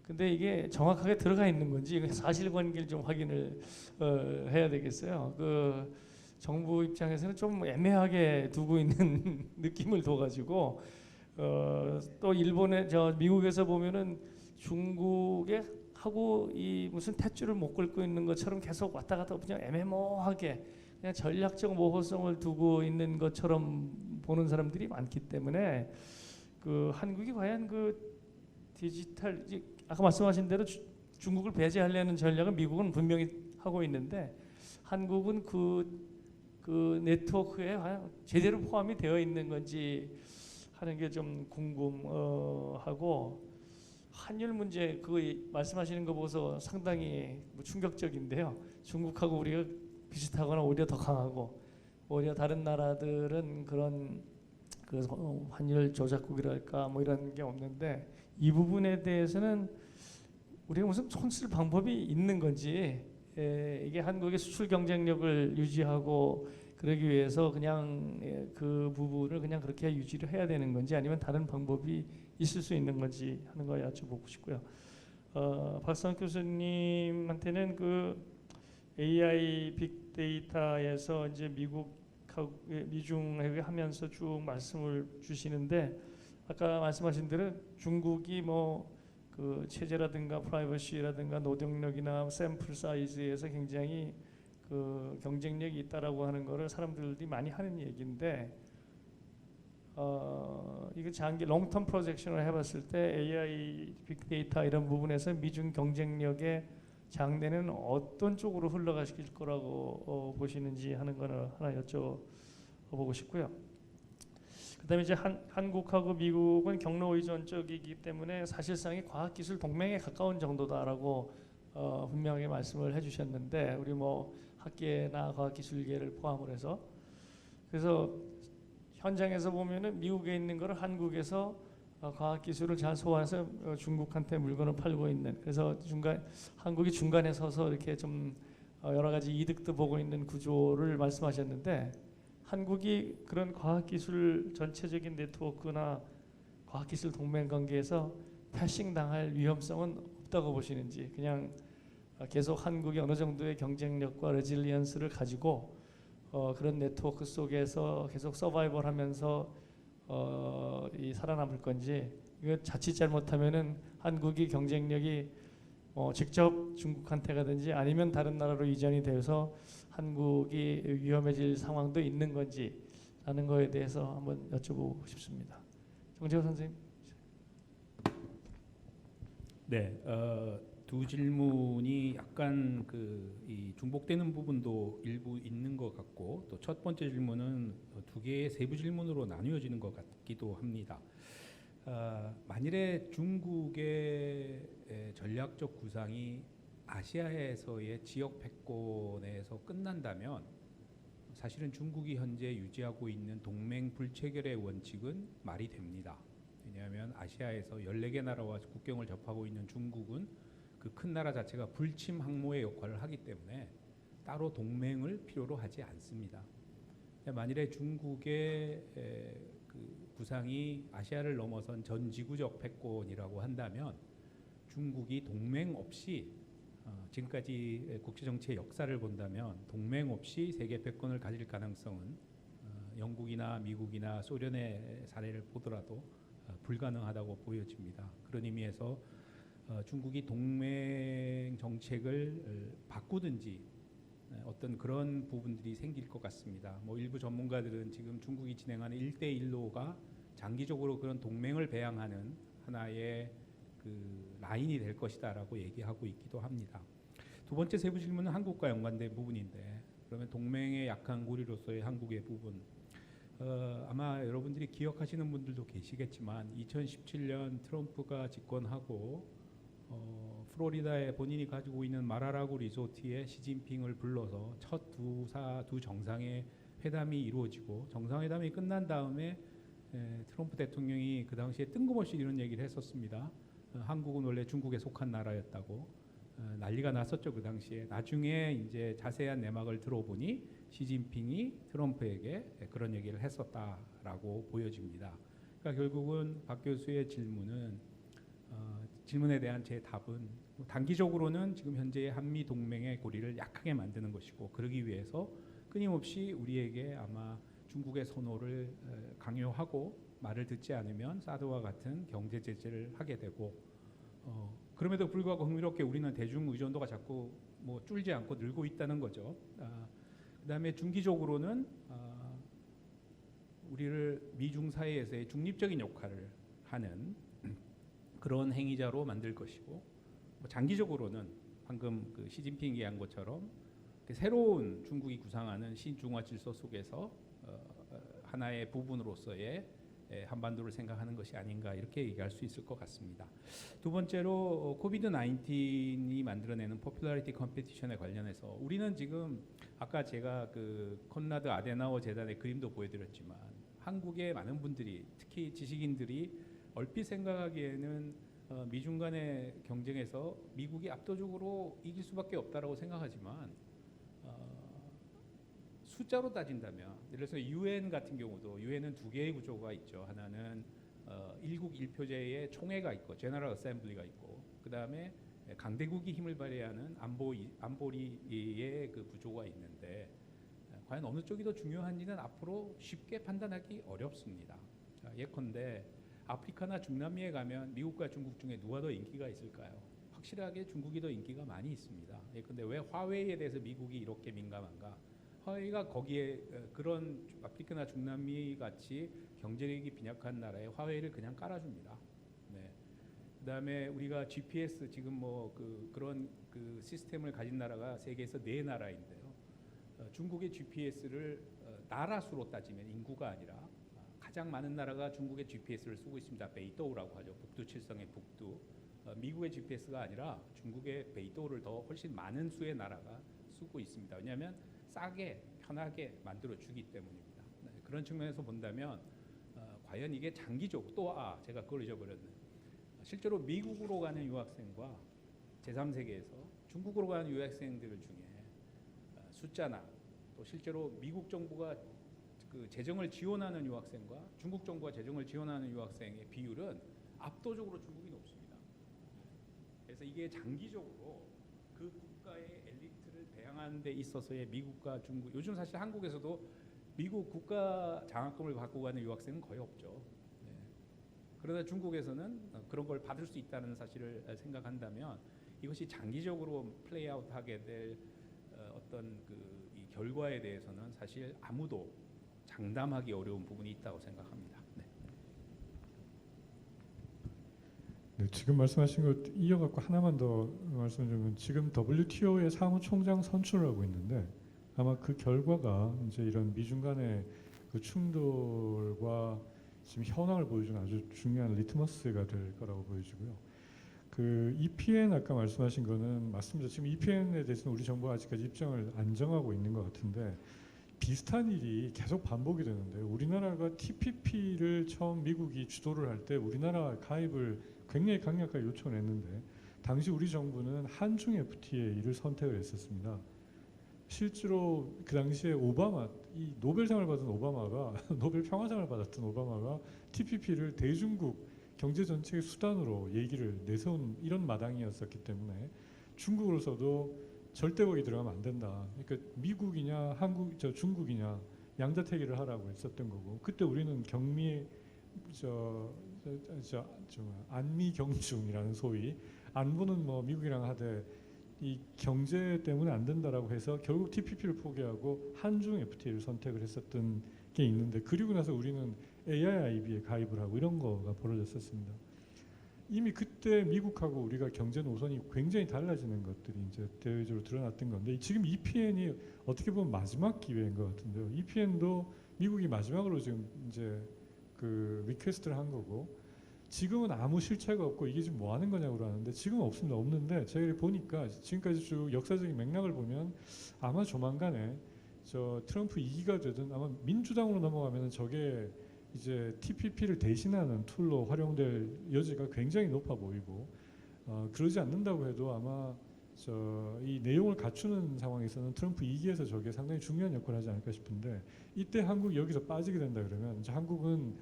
근데 이게 정확하게 들어가 있는 건지 사실관계를 좀 확인을 해야 되겠어요. 그 정부 입장에서는 좀 애매하게 두고 있는 느낌을 둬가지고 또 미국에서 보면은 중국에 하고 이 무슨 탯줄을 못 긁고 있는 것처럼 계속 왔다 갔다 그냥 애매모호하게 그냥 전략적 모호성을 두고 있는 것처럼 보는 사람들이 많기 때문에 그 한국이 과연 그 디지털 아까 말씀하신 대로 중국을 배제하려는 전략은 미국은 분명히 하고 있는데 한국은 그 네트워크에 제대로 포함이 되어 있는 건지 하는 게 좀 궁금하고 한일 문제 그거 말씀하시는 거 보고서 상당히 충격적인데요. 중국하고 우리가 비슷하거나 오히려 더 강하고 오히려 다른 나라들은 그런 그 환율 조작국이랄까 뭐 이런 게 없는데 이 부분에 대해서는 우리가 무슨 손쓸 방법이 있는 건지 이게 한국의 수출 경쟁력을 유지하고 그러기 위해서 그냥 그 부분을 그냥 그렇게 유지를 해야 되는 건지 아니면 다른 방법이 있을 수 있는 건지 하는 거 여쭤보고 싶고요. 박상 교수님한테는 그 AI 빅데이터에서 이제 미중하고 하면서 쭉 말씀을 주시는데 아까 말씀하신 대로 중국이 뭐 그 체제라든가 프라이버시라든가 노동력이나 샘플 사이즈에서 굉장히 그 경쟁력이 있다라고 하는 거를 사람들이 많이 하는 얘기인데 이거 장기 롱텀 프로젝션을 해봤을 때 AI 빅데이터 이런 부분에서 미중 경쟁력의 장래는 어떤 쪽으로 흘러가실 거라고 보시는지 하는 거는 하나 여쭤보고 싶고요. 그다음에 이제 한국하고 미국은 경로 의존적이기 때문에 사실상의 과학기술 동맹에 가까운 정도다라고 분명히 말씀을 해주셨는데 우리 뭐 학계나 과학기술계를 포함을 해서 그래서 현장에서 보면은 미국에 있는 거를 한국에서 과학기술을 잘 소화해서 중국한테 물건을 팔고 있는 그래서 한국이 중간에 서서 이렇게 좀 여러 가지 이득도 보고 있는 구조를 말씀하셨는데 한국이 그런 과학기술 전체적인 네트워크나 과학기술 동맹 관계에서 패싱 당할 위험성은 없다고 보시는지 그냥 계속 한국이 어느 정도의 경쟁력과 레질리언스를 가지고 그런 네트워크 속에서 계속 서바이벌하면서 살아남을 건지 이거 자칫 잘못하면은 한국이 경쟁력이 직접 중국한테 가든지 아니면 다른 나라로 이전이 돼서 한국이 위험해질 상황도 있는 건지 라는 거에 대해서 한번 여쭤보고 싶습니다. 정재호 선생님. 네, 두 질문이 약간 이 중복되는 부분도 일부 있는 것 같고 또 첫 번째 질문은 두 개의 세부 질문으로 나뉘어지는 것 같기도 합니다. 만일에 중국의 전략적 구상이 아시아에서의 지역 패권에서 끝난다면 사실은 중국이 현재 유지하고 있는 동맹 불체결의 원칙은 말이 됩니다. 왜냐하면 아시아에서 14개 나라와 국경을 접하고 있는 중국은 그 큰 나라 자체가 불침 항모의 역할을 하기 때문에 따로 동맹을 필요로 하지 않습니다. 만일에 중국의 그 구상이 아시아를 넘어선 전 지구적 패권이라고 한다면 중국이 동맹 없이 지금까지 국제 정치의 역사를 본다면 동맹 없이 세계 패권을 가질 가능성은 영국이나 미국이나 소련의 사례를 보더라도 불가능하다고 보여집니다. 그런 의미에서 중국이 동맹 정책을 바꾸든지 어떤 그런 부분들이 생길 것 같습니다. 뭐 일부 전문가들은 지금 중국이 진행하는 1대1로가 장기적으로 그런 동맹을 배양하는 하나의 그 라인이 될 것이다라고 얘기하고 있기도 합니다. 두 번째 세부 질문은 한국과 연관된 부분인데 그러면 동맹의 약한 고리로서의 한국의 부분 아마 여러분들이 기억하시는 분들도 계시겠지만 2017년 트럼프가 집권하고 플로리다에 본인이 가지고 있는 마라라고 리조트에 시진핑을 불러서 첫 두 정상의 회담이 이루어지고 정상회담이 끝난 다음에 트럼프 대통령이 그 당시에 뜬금없이 이런 얘기를 했었습니다. 한국은 원래 중국에 속한 나라였다고 난리가 났었죠 그 당시에. 나중에 이제 자세한 내막을 들어보니 시진핑이 트럼프에게 그런 얘기를 했었다라고 보여집니다. 그러니까 결국은 박 교수의 질문에 대한 제 답은 단기적으로는 지금 현재의 한미 동맹의 고리를 약하게 만드는 것이고 그러기 위해서 끊임없이 우리에게 아마 중국의 선호를 강요하고 말을 듣지 않으면 사드와 같은 경제 제재를 하게 되고 그럼에도 불구하고 흥미롭게 우리는 대중 의존도가 자꾸 뭐 줄지 않고 늘고 있다는 거죠. 그다음에 중기적으로는 우리를 미중 사이에서의 중립적인 역할을 하는 그런 행위자로 만들 것이고 장기적으로는 방금 그 시진핑이 얘기한 것처럼 새로운 중국이 구상하는 신중화 질서 속에서 하나의 부분으로서의 한반도를 생각하는 것이 아닌가 이렇게 얘기할 수 있을 것 같습니다. 두 번째로 코비드 19이 만들어내는 포퓰러리티 컴피티션에 관련해서 우리는 지금 아까 제가 그 콘라드 아데나워 재단의 그림도 보여드렸지만 한국의 많은 분들이 특히 지식인들이 얼핏 생각하기에는 미중 간의 경쟁에서 미국이 압도적으로 이길 수밖에 없다라고 생각하지만 숫자로 따진다면 예를 들어서 UN 같은 경우도 UN은 두 개의 구조가 있죠. 하나는 일국 일표제의 총회가 있고 제너럴 어셈블리가 있고 그 다음에 강대국이 힘을 발휘하는 안보리의 그 구조가 있는데 과연 어느 쪽이 더 중요한지는 앞으로 쉽게 판단하기 어렵습니다. 자, 예컨대 아프리카나 중남미에 가면 미국과 중국 중에 누가 더 인기가 있을까요? 확실하게 중국이 더 인기가 많이 있습니다. 예컨대 왜 화웨이에 대해서 미국이 이렇게 민감한가? 화웨이가 거기에 그런 아프리카나 중남미 같이 경제력이 빈약한 나라에 화웨이를 그냥 깔아줍니다. 네. 그다음에 우리가 GPS 지금 뭐 그런 그 시스템을 가진 나라가 세계에서 4나라인데요. 중국의 GPS를 나라 수로 따지면 인구가 아니라 가장 많은 나라가 중국의 GPS를 쓰고 있습니다. 베이도우라고 하죠. 북두 칠성의 북두. 미국의 GPS가 아니라 중국의 베이도우를 더 훨씬 많은 수의 나라가 쓰고 있습니다. 왜냐하면 싸게 편하게 만들어 주기 때문입니다. 네, 그런 측면에서 본다면 과연 이게 장기적으로 제가 그걸 잊어버렸네. 실제로 미국으로 가는 유학생과 제3세계에서 중국으로 가는 유학생들 중에 숫자나 또 실제로 미국 정부가 그 재정을 지원하는 유학생과 중국 정부가 재정을 지원하는 유학생의 비율은 압도적으로 중국이 높습니다. 그래서 이게 장기적으로 그 국가의 엘리트를 배양하는 데 있어서의 미국과 중국 요즘 사실 한국에서도 미국 국가 장학금을 받고 가는 유학생은 거의 없죠. 네. 그러나 중국에서는 그런 걸 받을 수 있다는 사실을 생각한다면 이것이 장기적으로 플레이아웃하게 될 어떤 이 결과에 대해서는 사실 아무도 장담하기 어려운 부분이 있다고 생각합니다. 네. 네, 지금 말씀하신 것 이어갖고 하나만 더 말씀드리면 지금 WTO의 사무총장 선출을 하고 있는데 아마 그 결과가 이제 이런 미중 간의 그 충돌과 지금 현황을 보여주는 아주 중요한 리트머스가 될 거라고 보여지고요. 그 EPN 아까 말씀하신 거는 맞습니다. 지금 EPN에 대해서는 우리 정부가 아직까지 입장을 안 정하고 있는 것 같은데 비슷한 일이 계속 반복이 되는데 우리나라가 TPP를 처음 미국이 주도를 할 때 우리나라 가입을 굉장히 강력하게 요청을 했는데 당시 우리 정부는 한중 FTA를 선택을 했었습니다. 실제로 그 당시에 오바마, 이 노벨상을 받은 오바마가 노벨 평화상을 받았던 오바마가 TPP를 대중국 경제 정책의 수단으로 얘기를 내세운 이런 마당이었었기 때문에 중국으로서도 절대 거기 들어가면 안 된다. 그러니까 미국이냐 중국이냐 양자택일을 하라고 했었던 거고 그때 우리는 안미경중이라는 소위 안보는 뭐 미국이랑 하되 이 경제 때문에 안 된다라고 해서 결국 TPP를 포기하고 한중 FTA를 선택을 했었던 게 있는데 그리고 나서 우리는 AIIB에 가입을 하고 이런 거가 벌어졌었습니다. 이미 그때 미국하고 우리가 경제 노선이 굉장히 달라지는 것들이 이제 대외적으로 드러났던 건데 지금 EPN이 어떻게 보면 마지막 기회인 것 같은데요. EPN도 미국이 마지막으로 지금 이제 그 리퀘스트를 한 거고 지금은 아무 실체가 없고 이게 지금 뭐 하는 거냐고 그러는데 지금 없습니다. 없는데 제가 보니까 지금까지 쭉 역사적인 맥락을 보면 아마 조만간에 저 트럼프 2기가 되든 아마 민주당으로 넘어가면은 저게 이제 TPP를 대신하는 툴로 활용될 여지가 굉장히 높아 보이고 그러지 않는다고 해도 아마 이 내용을 갖추는 상황에서는 트럼프 2기에서 저게 상당히 중요한 역할을 하지 않을까 싶은데 이때 한국이 여기서 빠지게 된다 그러면 이제 한국은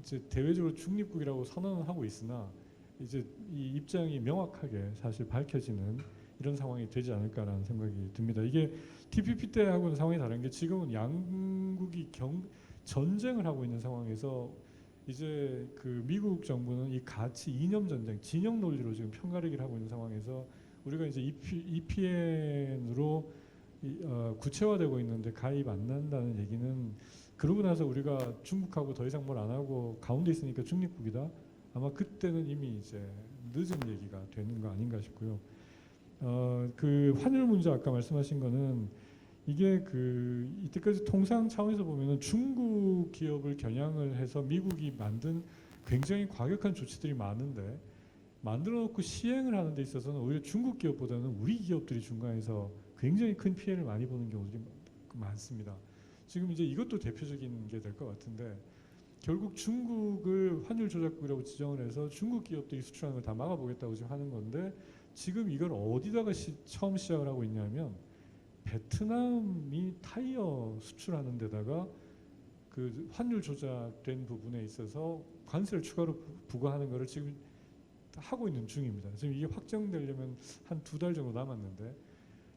이제 대외적으로 중립국이라고 선언을 하고 있으나 이제 이 입장이 명확하게 사실 밝혀지는 이런 상황이 되지 않을까라는 생각이 듭니다. 이게 TPP 때하고는 상황이 다른 게 지금은 양국이 전쟁을 하고 있는 상황에서 이제 그 미국 정부는 이 가치 이념 전쟁, 진영 논리로 지금 편가르기를 하고 있는 상황에서 우리가 이제 EPN으로 구체화되고 있는데 가입 안 난다는 얘기는 그러고 나서 우리가 중국하고 더 이상 뭘 안 하고 가운데 있으니까 중립국이다. 아마 그때는 이미 이제 늦은 얘기가 되는 거 아닌가 싶고요. 그 환율 문제 아까 말씀하신 거는 이게 그 이때까지 통상 차원에서 보면은 중국 기업을 겨냥을 해서 미국이 만든 굉장히 과격한 조치들이 많은데 만들어 놓고 시행을 하는 데 있어서는 오히려 중국 기업보다는 우리 기업들이 중간에서 굉장히 큰 피해를 많이 보는 경우들이 많습니다. 지금 이제 이것도 대표적인 게 될 것 같은데 결국 중국을 환율 조작국이라고 지정을 해서 중국 기업들이 수출하는 걸 다 막아보겠다고 지금 하는 건데 지금 이걸 어디다가 처음 시작을 하고 있냐면 베트남이 타이어 수출하는 데다가 그 환율 조작된 부분에 있어서 관세를 추가로 부과하는 것을 지금 하고 있는 중입니다. 지금 이게 확정되려면 한 2달 정도 남았는데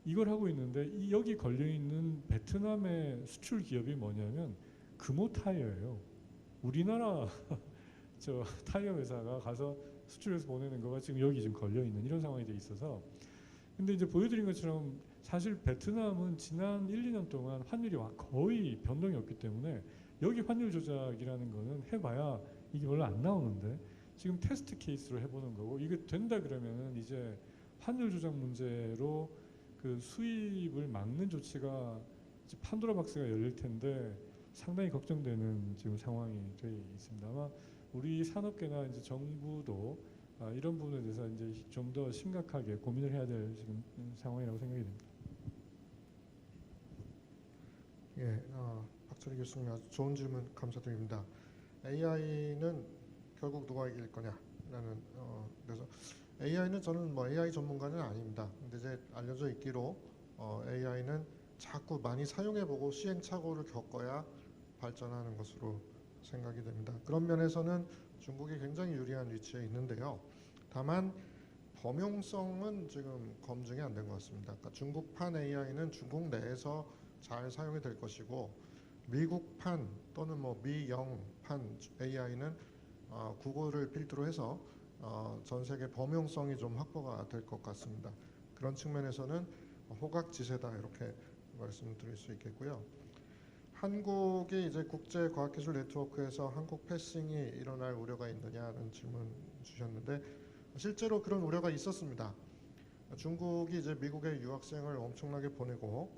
이걸 하고 있는데 여기 걸려 있는 베트남의 수출 기업이 뭐냐면 금호 타이어예요. 우리나라 저 타이어 회사가 가서 수출해서 보내는 거가 지금 여기 지금 걸려 있는 이런 상황이 돼 있어서 근데 이제 보여드린 것처럼 사실 베트남은 지난 1, 2년 동안 환율이 거의 변동이 없기 때문에 여기 환율 조작이라는 거는 해봐야 이게 원래 안 나오는데 지금 테스트 케이스로 해보는 거고 이게 된다 그러면은 이제 환율 조작 문제로 그 수입을 막는 조치가 이제 판도라 박스가 열릴 텐데 상당히 걱정되는 지금 상황이 되어 있습니다. 아마 우리 산업계나 이제 정부도 이런 부분에 대해서 이제 좀 더 심각하게 고민을 해야 될 지금 상황이라고 생각이 됩니다. 예, 박철희 교수님 아주 좋은 질문 감사드립니다. AI는 결국 누가 이길 거냐라는 그래서 AI는 저는 뭐 AI 전문가는 아닙니다. 근데 이제 알려져 있기로 AI는 자꾸 많이 사용해보고 시행착오를 겪어야 발전하는 것으로 생각이 됩니다. 그런 면에서는 중국이 굉장히 유리한 위치에 있는데요. 다만 범용성은 지금 검증이 안 된 것 같습니다. 그러니까 중국판 AI는 중국 내에서 잘 사용이 될 것이고 미국판 또는 뭐 미영판 AI는 국어를 필두로 해서 전 세계 범용성이 좀 확보가 될 것 같습니다. 그런 측면에서는 호각지세다 이렇게 말씀드릴 수 있겠고요. 한국이 이제 국제과학기술 네트워크에서 한국 패싱이 일어날 우려가 있느냐는 질문 주셨는데 실제로 그런 우려가 있었습니다. 중국이 이제 미국에 유학생을 엄청나게 보내고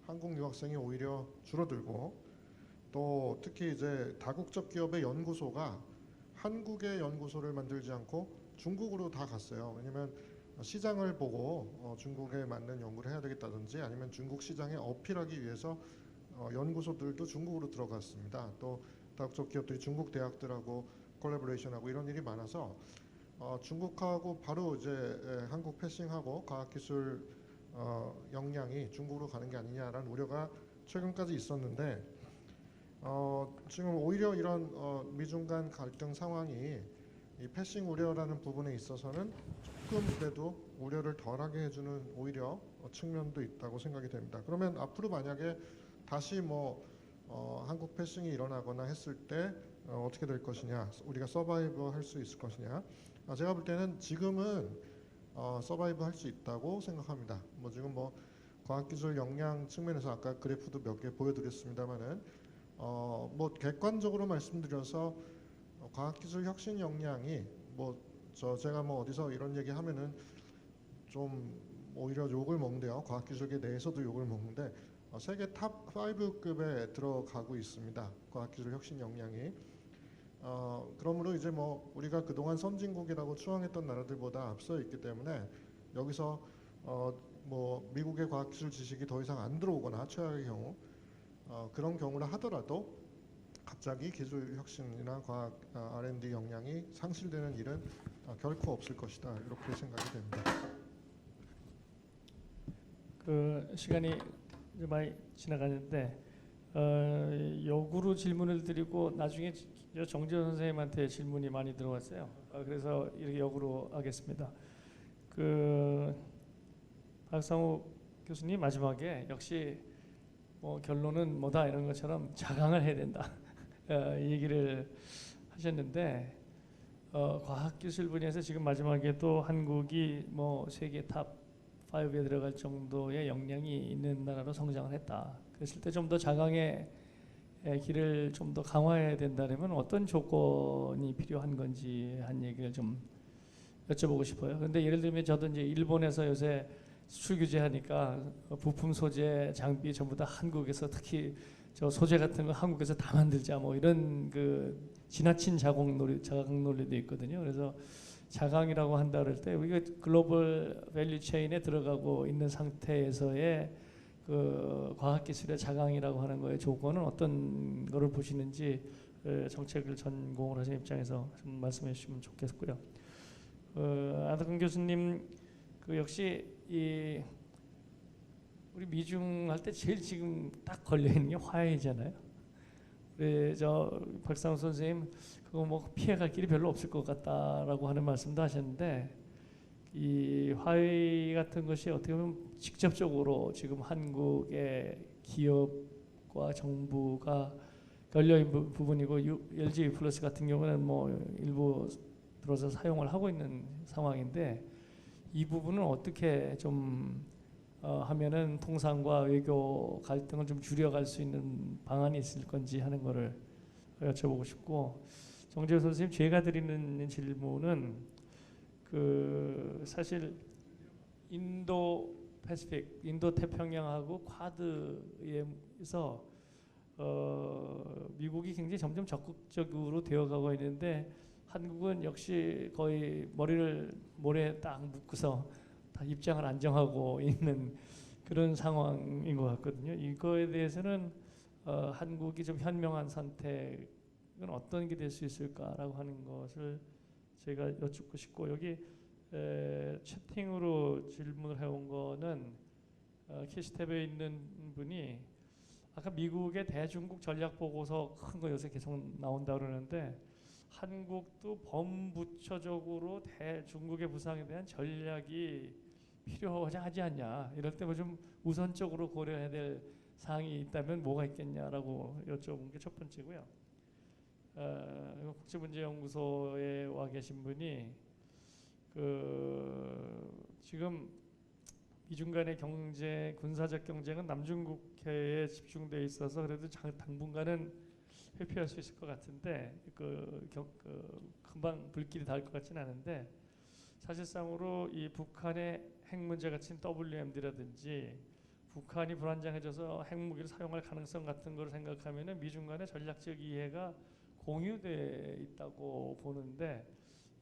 한국 유학생이 오히려 줄어들고 또 특히 이제 다국적 기업의 연구소가 한국의 연구소를 만들지 않고 중국으로 다 갔어요. 왜냐하면 시장을 보고 중국에 맞는 연구를 해야 되겠다든지 아니면 중국 시장에 어필하기 위해서 연구소들도 중국으로 들어갔습니다. 또 다국적 기업들이 중국 대학들하고 콜라보레이션하고 이런 일이 많아서 중국하고 바로 이제 한국 패싱하고 과학기술 역량이 중국으로 가는 게 아니냐라는 우려가 최근까지 있었는데 지금 오히려 이런 미중 간 갈등 상황이 이 패싱 우려라는 부분에 있어서는 조금 그래도 우려를 덜하게 해주는 오히려 측면도 있다고 생각이 됩니다. 그러면 앞으로 만약에 다시 한국 패싱이 일어나거나 했을 때 어떻게 될 것이냐, 우리가 서바이브 할 수 있을 것이냐. 제가 볼 때는 지금은 서바이브 할 수 있다고 생각합니다. 지금 과학기술 역량 측면에서 아까 그래프도 몇 개 보여드렸습니다만은 객관적으로 말씀드려서 과학기술 혁신 역량이 제가 어디서 이런 얘기 하면은 좀 오히려 욕을 먹는데요. 과학기술계 내에서도 욕을 먹는데 세계 탑 5급에 들어가고 있습니다. 과학기술 혁신 역량이. 그러므로 이제 우리가 그동안 선진국이라고 추앙했던 나라들보다 앞서 있기 때문에 여기서 미국의 과학기술 지식이 더 이상 안 들어오거나 최악의 경우 그런 경우라 하더라도 갑자기 기술 혁신이나 과학 R&D 역량이 상실되는 일은 결코 없을 것이다 이렇게 생각이 됩니다. 그 시간이 이제 많이 지나가는데 역으로 질문을 드리고 나중에 정재현 선생님한테 질문이 많이 들어왔어요. 그래서 이렇게 역으로 하겠습니다. 박상욱 교수님 마지막에 역시 결론은 뭐다 이런 것처럼 자강을 해야 된다 얘기를 하셨는데 과학기술 분야에서 지금 마지막에 또 한국이 세계 탑 5에 들어갈 정도의 역량이 있는 나라로 성장을 했다. 그랬을 때 좀 더 자강의 길을 좀 더 강화해야 된다면 어떤 조건이 필요한 건지 한 얘기를 좀 여쭤보고 싶어요. 그런데 예를 들면 저도 이제 일본에서 요새 수출 규제하니까 부품 소재 장비 전부 다 한국에서 특히 저 소재 같은 거 한국에서 다 만들자 이런 지나친 자강 논리도 있거든요. 그래서 자강이라고 한다 그럴 때 우리가 글로벌 밸류 체인에 들어가고 있는 상태에서의 과학기술의 자강이라고 하는 거의 조건은 어떤 거를 보시는지 정책을 전공을 하신 입장에서 좀 말씀해 주시면 좋겠고요. 안덕근 교수님 역시 우리 미중 할 때 제일 지금 딱 걸려 있는 게 화해잖아요. 우리 박상욱 선생님 그거 피해갈 길이 별로 없을 것 같다라고 하는 말씀도 하셨는데 이 화해 같은 것이 어떻게 보면 직접적으로 지금 한국의 기업과 정부가 걸려 있는 부분이고 LG 플러스 같은 경우는 일부 들어서 사용을 하고 있는 상황인데 이 부분은 어떻게 좀 하면은 통상과 외교 갈등을 좀 줄여갈 수 있는 방안이 있을 건지 하는 거를 여쭤보고 싶고 정재훈 선생님 제가 드리는 질문은 사실 인도 패시픽, 인도 태평양하고 쿼드에서 미국이 굉장히 점점 적극적으로 되어가고 있는데 한국은 역시 거의 머리를 모래에 딱 묶고서 다 입장을 안정하고 있는 그런 상황인 것 같거든요. 이거에 대해서는 한국이 좀 현명한 선택은 어떤 게 될 수 있을까라고 하는 것을 제가 여쭙고 싶고 여기 채팅으로 질문을 해온 거는 캐시탭에 있는 분이 아까 미국의 대중국 전략 보고서 큰 거 요새 계속 나온다 그러는데 한국도 범부처적으로 대중국의 부상에 대한 전략이 필요하지 않냐 이럴 때 좀 우선적으로 고려해야 될 사항이 있다면 뭐가 있겠냐라고 여쭤본 게 첫 번째고요. 국제문제연구소에 와 계신 분이 지금 미중 간의 경제, 군사적 경쟁은 남중국해에 집중돼 있어서 그래도 당분간은 회피할 수 있을 것 같은데 금방 불길이 닿을 것 같지는 않은데 사실상으로 이 북한의 핵 문제 같은 WMD라든지 북한이 불안정해져서 핵무기를 사용할 가능성 같은 걸 생각하면은 미중 간의 전략적 이해가 공유돼 있다고 보는데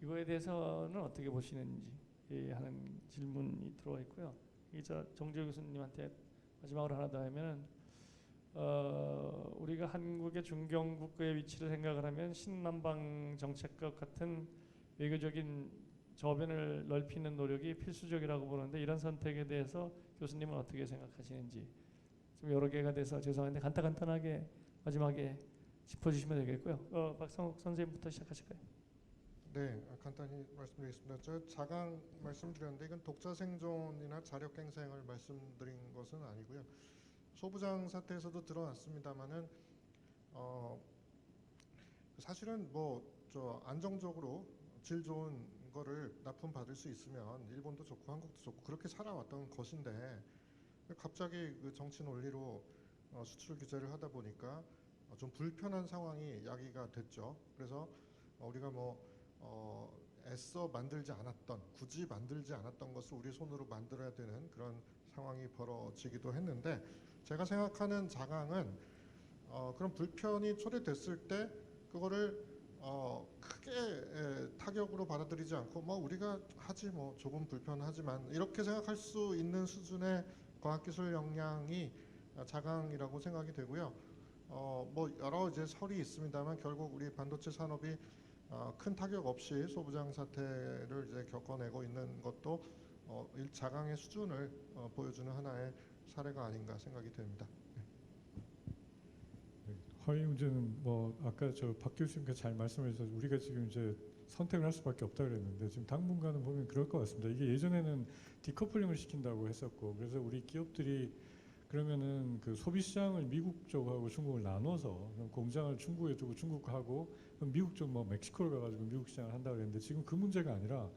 이거에 대해서는 어떻게 보시는지 하는 질문이 들어와 있고요. 이저 정재 교수님한테 마지막으로 하나 더 하면은 우리가 한국의 중경국의 위치를 생각을 하면 신남방 정책과 같은 외교적인 저변을 넓히는 노력이 필수적이라고 보는데 이런 선택에 대해서 교수님은 어떻게 생각하시는지 좀 여러 개가 돼서 죄송한데 간단하게 마지막에 짚어주시면 되겠고요. 박성욱 선생님부터 시작하실까요? 네, 간단히 말씀드리겠습니다. 저 자강 말씀드렸는데 이건 독자 생존이나 자력 갱생을 말씀드린 것은 아니고요. 소부장 사태에서도 드러났습니다만은 사실은 뭐 저 안정적으로 질 좋은 거를 납품 받을 수 있으면 일본도 좋고 한국도 좋고 그렇게 살아왔던 것인데 갑자기 그 정치 논리로 수출 규제를 하다 보니까 좀 불편한 상황이 야기가 됐죠. 그래서 우리가 애써 만들지 않았던 굳이 만들지 않았던 것을 우리 손으로 만들어야 되는 그런 상황이 벌어지기도 했는데 제가 생각하는 자강은 그런 불편이 초래됐을 때 그거를 크게 타격으로 받아들이지 않고 우리가 하지 조금 불편하지만 이렇게 생각할 수 있는 수준의 과학기술 역량이 자강이라고 생각이 되고요. 여러 이제 설이 있습니다만 결국 우리 반도체 산업이 큰 타격 없이 소부장 사태를 이제 겪어내고 있는 것도 자강의 수준을 보여주는 하나의 사례가 아닌가 생각이 됩니다. 허위 문제는 아까 저 박 교수님께서 잘 말씀해 주셔서 우리가 지금 이제 선택을 할 수밖에 없다 그랬는데 지금 당분간은 보면 그럴 것 같습니다. 이게 예전에는 디커플링을 시킨다고 했었고 그래서 우리 기업들이 그러면은 그 소비 시장을 미국 쪽하고 중국을 나눠서 공장을 중국에 두고 중국하고 미국 쪽 멕시코를 가가지고 미국 시장을 한다 그랬는데 지금 그 문제가 아니라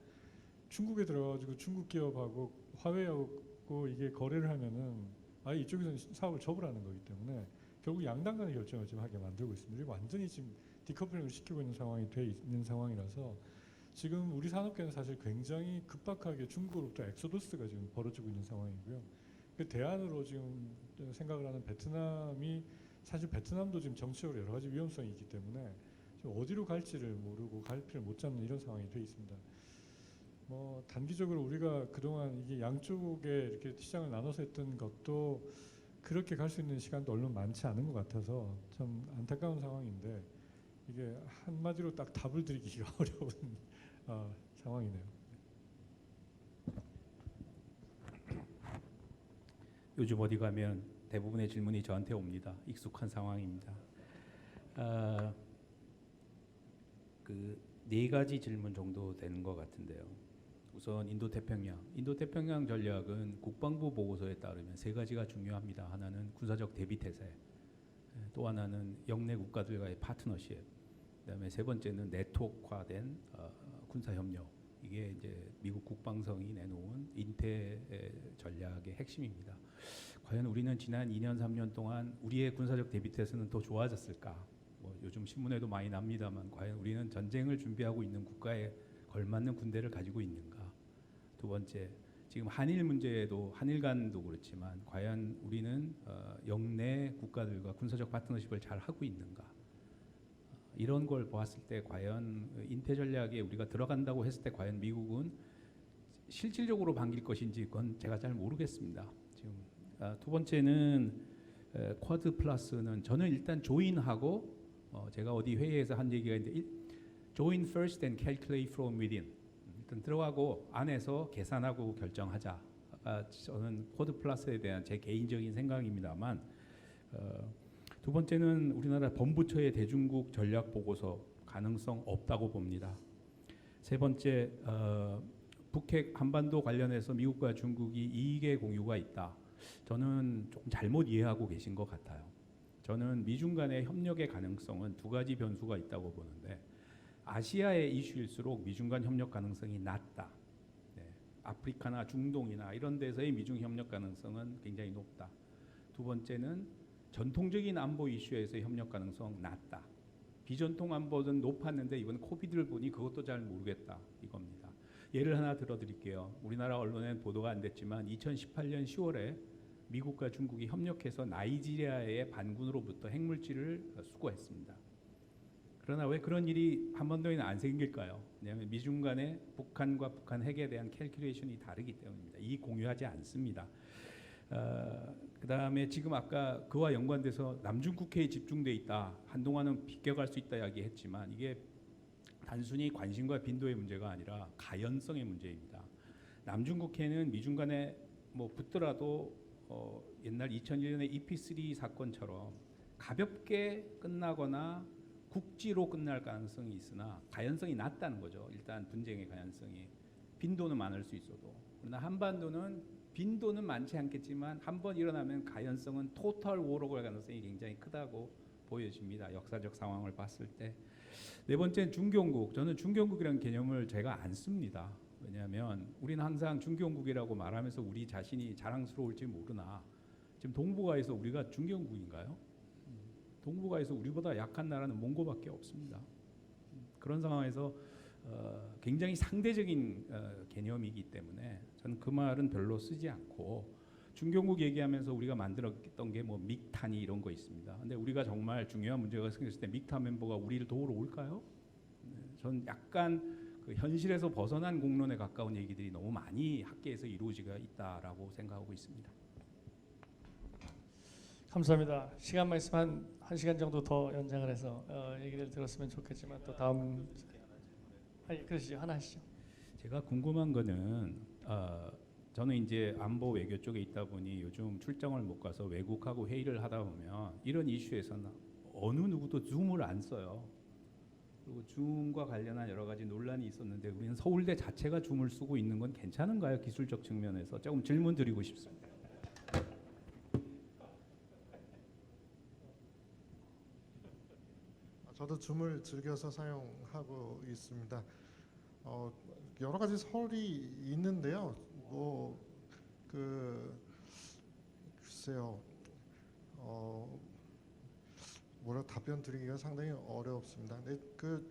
중국에 들어가지고 중국 기업하고 화웨이하고 이게 거래를 하면은 아예 이쪽에서는 사업을 접으라는 거기 때문에 결국 양당 간의 결정을 지금 하게 만들고 있습니다. 그리고 완전히 지금 디커플링을 시키고 있는 상황이 돼 있는 상황이라서 지금 우리 산업계는 사실 굉장히 급박하게 중국으로부터 엑소더스가 지금 벌어지고 있는 상황이고요. 그 대안으로 지금 생각을 하는 베트남이 사실 베트남도 지금 정치적으로 여러 가지 위험성이 있기 때문에 지금 어디로 갈지를 모르고 갈피를 못 잡는 이런 상황이 돼 있습니다. 단기적으로 우리가 그동안 이게 양쪽에 이렇게 시장을 나눠서 했던 것도 그렇게 갈 수 있는 시간도 얼른 많지 않은 것 같아서 참 안타까운 상황인데 이게 한마디로 딱 답을 드리기가 어려운 상황이네요. 요즘 어디 가면 대부분의 질문이 저한테 옵니다. 익숙한 상황입니다. 그 네 가지 질문 정도 되는 것 같은데요. 우선 인도태평양 전략은 국방부 보고서에 따르면 세 가지가 중요합니다. 하나는 군사적 대비 태세, 또 하나는 영내 국가들과의 파트너십, 그다음에 세 번째는 네트워크화된 군사 협력. 이게 이제 미국 국방성이 내놓은 인태 전략의 핵심입니다. 과연 우리는 지난 2년 3년 동안 우리의 군사적 대비 태세는 더 좋아졌을까? 요즘 신문에도 많이 납니다만 과연 우리는 전쟁을 준비하고 있는 국가에 걸맞는 군대를 가지고 있는가? 두 번째, 지금 한일 문제에도 한일 간도 그렇지만 과연 우리는 영내 국가들과 군사적 파트너십을 잘 하고 있는가? 이런 걸 보았을 때 과연 인태 전략에 우리가 들어간다고 했을 때 과연 미국은 실질적으로 반길 것인지 그건 제가 잘 모르겠습니다. 지금 두 번째는 쿼드 플러스는 저는 일단 조인하고 제가 어디 회의에서 한 얘기가 있는데 join first and calculate from within. 일단 들어가고 안에서 계산하고 결정하자. 저는 쿼드 플러스에 대한 제 개인적인 생각입니다만 두 번째는 우리나라 범부처의 대중국 전략 보고서 가능성 없다고 봅니다. 세 번째 북핵 한반도 관련해서 미국과 중국이 이익의 공유가 있다. 저는 조금 잘못 이해하고 계신 것 같아요. 저는 미중 간의 협력의 가능성은 두 가지 변수가 있다고 보는데 아시아의 이슈일수록 미중 간 협력 가능성이 낮다. 아프리카나 중동이나 이런 데서의 미중 협력 가능성은 굉장히 높다. 두 번째는 전통적인 안보 이슈에서 협력 가능성 낮다. 비전통 안보는 높았는데 이번 코비드를 보니 그것도 잘 모르겠다 이겁니다. 예를 하나 들어드릴게요. 우리나라 언론엔 보도가 안 됐지만 2018년 10월에 미국과 중국이 협력해서 나이지리아의 반군으로부터 핵물질을 수거했습니다. 그러나 왜 그런 일이 한 번 더는 안 생길까요? 왜냐하면 미중 간의 북한과 북한 핵에 대한 캘큘레이션이 다르기 때문입니다. 이 공유하지 않습니다. 그 다음에 지금 아까 그와 연관돼서 남중 국해에 집중돼 있다. 한동안은 비껴갈 수 있다 이야기했지만 이게 단순히 관심과 빈도의 문제가 아니라 가연성의 문제입니다. 남중 국해는 미중 간에 뭐 붙더라도 옛날 2001년의 EP3 사건처럼 가볍게 끝나거나 국지로 끝날 가능성이 있으나 가연성이 낮다는 거죠. 일단 분쟁의 가연성이 빈도는 많을 수 있어도 그러나 한반도는 빈도는 많지 않겠지만 한번 일어나면 가연성은 토탈 워로 갈 가능성이 굉장히 크다고 보여집니다. 역사적 상황을 봤을 때. 네 번째는 중견국. 저는 중견국이라는 개념을 제가 안 씁니다. 왜냐하면 우리는 항상 중견국이라고 말하면서 우리 자신이 자랑스러울지 모르나 지금 동북아에서 우리가 중견국인가요? 동북아에서 우리보다 약한 나라는 몽고밖에 없습니다. 그런 상황에서 굉장히 상대적인 개념이기 때문에 저는 그 말은 별로 쓰지 않고 중견국 얘기하면서 우리가 만들었던 게 뭐 믹탄이 이런 거 있습니다. 근데 우리가 정말 중요한 문제가 생겼을 때 믹탄 멤버가 우리를 도우러 올까요? 저는 약간 그 현실에서 벗어난 공론에 가까운 얘기들이 너무 많이 학계에서 이루어지고 있다라고 생각하고 있습니다. 감사합니다. 시간만 있으면 한 시간 정도 더 연장을 해서 얘기를 들었으면 좋겠지만 또 다음 그러시죠. 하나 하시죠. 제가 궁금한 거는 저는 이제 안보 외교 쪽에 있다 보니 요즘 출장을 못 가서 외국하고 회의를 하다 보면 이런 이슈에서는 어느 누구도 줌을 안 써요. 그리고 줌과 관련한 여러 가지 논란이 있었는데 우리는 서울대 자체가 줌을 쓰고 있는 건 괜찮은가요? 기술적 측면에서 조금 질문 드리고 싶습니다. 저도 줌을 즐겨서 사용하고 있습니다. 여러 가지 설이 있는데요. 글쎄요. 뭐라 답변 드리기가 상당히 어렵습니다. 근데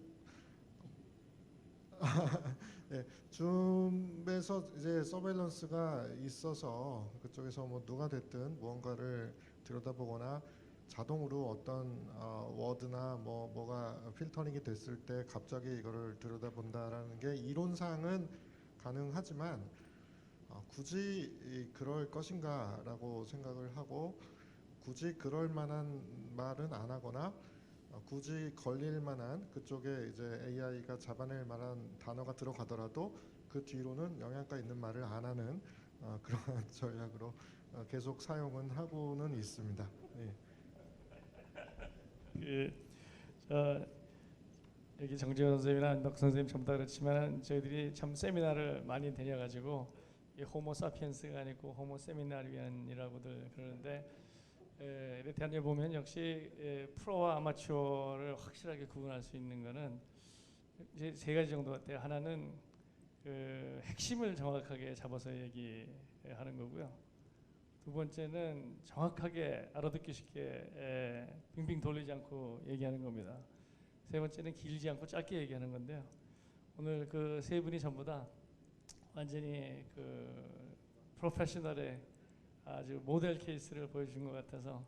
네, 줌에서 이제 서베일런스가 있어서 그쪽에서 뭐 누가 됐든 무언가를 들여다보거나 자동으로 어떤 워드나 뭐가 필터링이 됐을 때 갑자기 이거를 들여다본다라는 게 이론상은 가능하지만 굳이 그럴 것인가라고 생각을 하고 굳이 그럴 만한 말은 안 하거나 굳이 걸릴 만한 그쪽에 이제 AI가 잡아낼 만한 단어가 들어가더라도 그 뒤로는 영양가 있는 말을 안 하는 그러한 전략으로 계속 사용은 하고는 있습니다. 예. 여기 정재원 선생님이나 안덕 선생님 전부 다 그렇지만 저희들이 참 세미나를 많이 다녀가지고 호모 사피엔스가 아니고 호모 세미나리안이라고들 그러는데 이렇게 다녀 보면 역시 프로와 아마추어를 확실하게 구분할 수 있는 거는 이제 세 가지 정도 같아요. 하나는 그 핵심을 정확하게 잡아서 얘기하는 거고요. 두 번째는 정확하게 알아듣기 쉽게 빙빙 돌리지 않고 얘기하는 겁니다. 세 번째는 길지 않고 짧게 얘기하는 건데요. 오늘 그 세 분이 전부 다 완전히 그 프로페셔널의 아주 모델 케이스를 보여준 것 같아서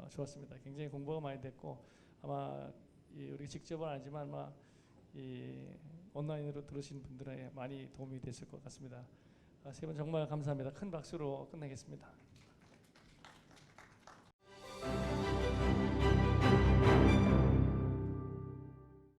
좋았습니다. 굉장히 공부가 많이 됐고 아마 우리 직접은 아니지만 아마 이 온라인으로 들으신 분들에게 많이 도움이 됐을 것 같습니다. 세 분 정말 감사합니다. 큰 박수로 끝내겠습니다.